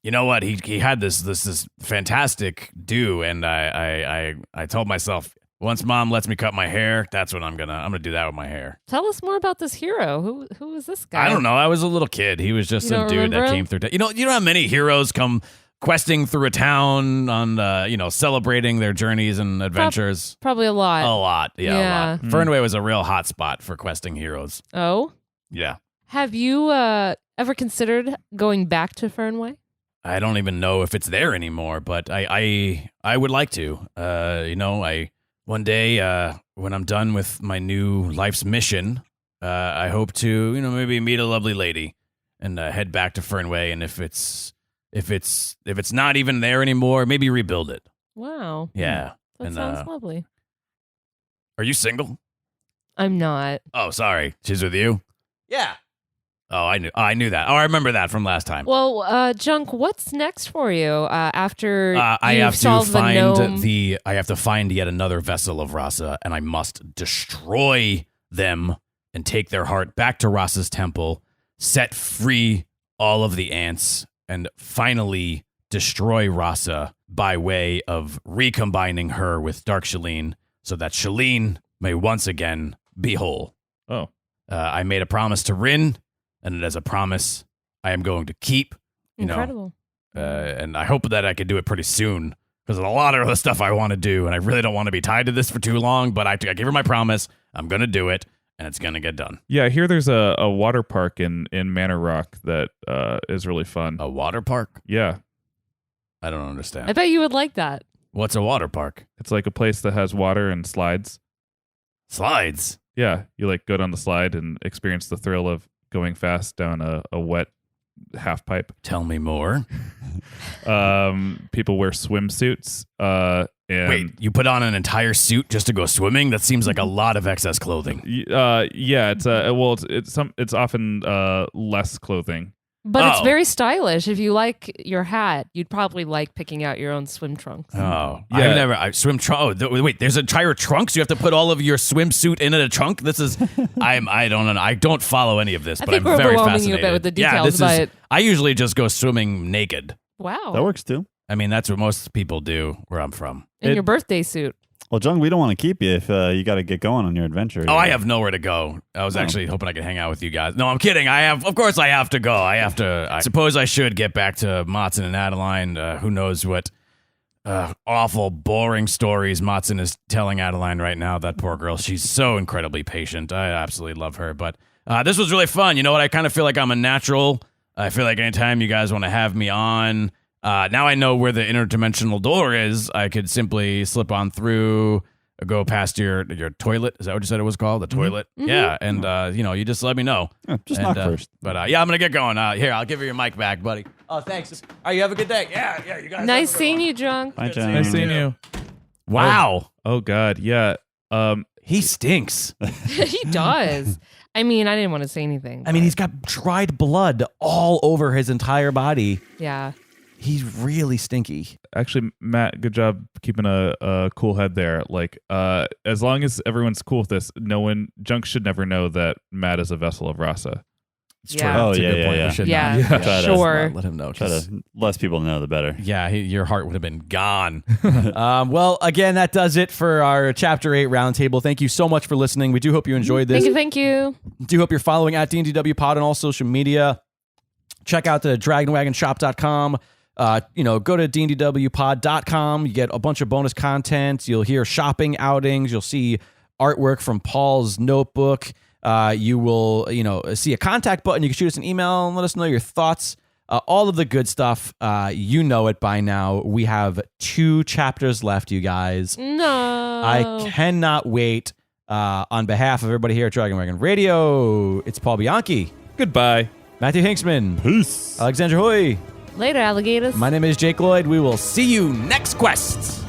you know what? He had this fantastic do, and I told myself, once Mom lets me cut my hair, that's when I'm gonna do that with my hair. Tell us more about this hero. Who is this guy? I don't know. I was a little kid. He was just some dude that came through. You know how many heroes come questing through a town on celebrating their journeys and adventures. Probably a lot. A lot. A lot. Fernway was a real hot spot for questing heroes. Oh. Yeah. Have you ever considered going back to Fernway? I don't even know if it's there anymore, but I would like to. One day, when I'm done with my new life's mission, I hope to, maybe meet a lovely lady and head back to Fernway. And if it's not even there anymore, maybe rebuild it. Wow. Yeah. That sounds lovely. Are you single? I'm not. Oh, sorry. She's with you? Yeah. Oh, I knew that. Oh, I remember that from last time. Well, Junk, what's next for you after I you've have to solved find the gnome? I have to find yet another vessel of Rasa, and I must destroy them and take their heart back to Rasa's temple, set free all of the ants, and finally destroy Rasa by way of recombining her with Dark Shaline, so that Shaline may once again be whole. Oh. I made a promise to Rin, and as a promise, I am going to keep. Incredible. And I hope that I can do it pretty soon, because there's a lot of other stuff I want to do, and I really don't want to be tied to this for too long, but I gave her my promise. I'm going to do it, and it's going to get done. Yeah, I hear there's a water park in Manor Rock that is really fun. A water park? Yeah. I don't understand. I bet you would like that. What's a water park? It's like a place that has water and slides. Slides? Yeah, you go down the slide and experience the thrill of going fast down a wet half pipe. Tell me more. People wear swimsuits. And Wait, you put on an entire suit just to go swimming? That seems like a lot of excess clothing. Yeah, it's often less clothing. But it's Oh. very stylish. If you like your hat, you'd probably like picking out your own swim trunks. Oh, Yeah. I swim trunk. Oh, wait, there's a entire trunks. You have to put all of your swimsuit in a trunk. This is, I don't know. I don't follow any of this, I but think I'm we're very overwhelming fascinated. you a bit with the Yeah, details, this is. but- I usually just go swimming naked. Wow. That works too. I mean, that's what most people do where I'm from. In your birthday suit. Well, Jung, we don't want to keep you if you got to get going on your adventure. Oh, I have nowhere to go. I was actually hoping I could hang out with you guys. No, I'm kidding. Of course I have to go. I suppose I should get back to Matson and Adeline. Who knows what awful, boring stories Matson is telling Adeline right now. That poor girl. She's so incredibly patient. I absolutely love her. But this was really fun. You know what? I kind of feel like I'm a natural. I feel like anytime you guys want to have me on, now I know where the interdimensional door is. I could simply slip on through, go past your toilet. Is that what you said it was called? The toilet? Mm-hmm. Yeah. And, you just let me know. Yeah, just And, knock first. But yeah, I'm going to get going. Here, I'll give you your mic back, buddy. Oh, thanks. All right, you have a good day. Yeah, you guys. Nice seeing you, Junk. Bye, seeing Jung. Nice seeing you. Wow. Oh God, yeah. He stinks. He does. I mean, I didn't want to say anything. I mean, he's got dried blood all over his entire body. Yeah. He's really stinky. Actually, Matt, good job keeping a cool head there. Like, as long as everyone's cool with this, Junk should never know that Matt is a vessel of Rasa. It's Yeah. true. Oh, It's a yeah, good yeah, point. yeah. We should Yeah. not. Try to- Sure. Let him know. Try to less people know, the better. Yeah, your heart would have been gone. Well, again, that does it for our Chapter 8 roundtable. Thank you so much for listening. We do hope you enjoyed this. Thank you. Do hope you're following at D&DW Pod on all social media. Check out the dragonwagonshop.com. Go to dndwpod.com. You get a bunch of bonus content. You'll hear shopping outings. You'll see artwork from Paul's notebook. You will, see a contact button. You can shoot us an email and let us know your thoughts. All of the good stuff. You know it by now. We have 2 chapters left, you guys. No. I cannot wait. On behalf of everybody here at Dragon Wagon Radio, it's Paul Bianchi, Goodbye. Matthew Hinksman, Peace. Alexandra Hoy. Later, alligators. My name is Jake Lloyd. We will see you next quest.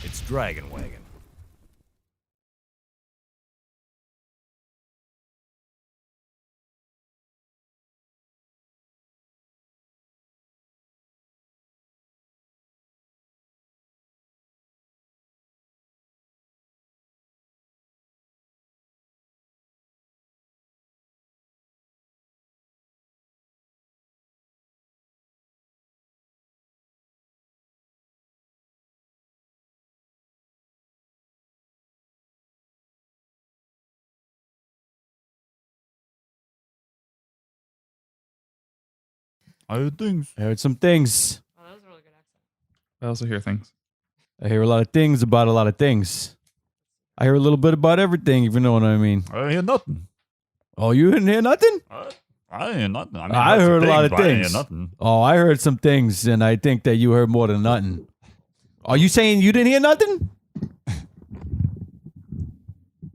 It's Dragon Wagon. I heard some things. Oh, that was a really good accent. I also hear things. I hear a lot of things about a lot of things. I hear a little bit about everything, if you know what I mean. I hear nothing. Oh, you didn't hear nothing? I hear nothing. I, mean, I lots heard a lot of but I things. hear nothing. Oh, I heard some things, and I think that you heard more than nothing. Are you saying you didn't hear nothing?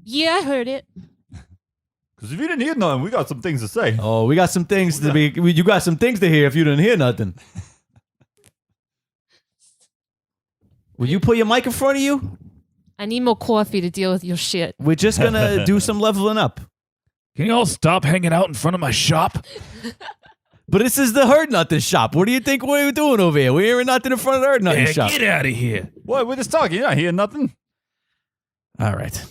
Yeah, I heard it. Because if you didn't hear nothing, we got some things to say. Oh, we got some things to be. You got some things to hear if you didn't hear nothing. Will you put your mic in front of you? I need more coffee to deal with your shit. We're just gonna do some leveling up. Can you all stop hanging out in front of my shop? But this is the Heard Nothing shop. What do you think we're doing over here? We're hearing nothing in front of the Heard Nothing shop. Get out of here. What? We're just talking. You're not hearing nothing. All right.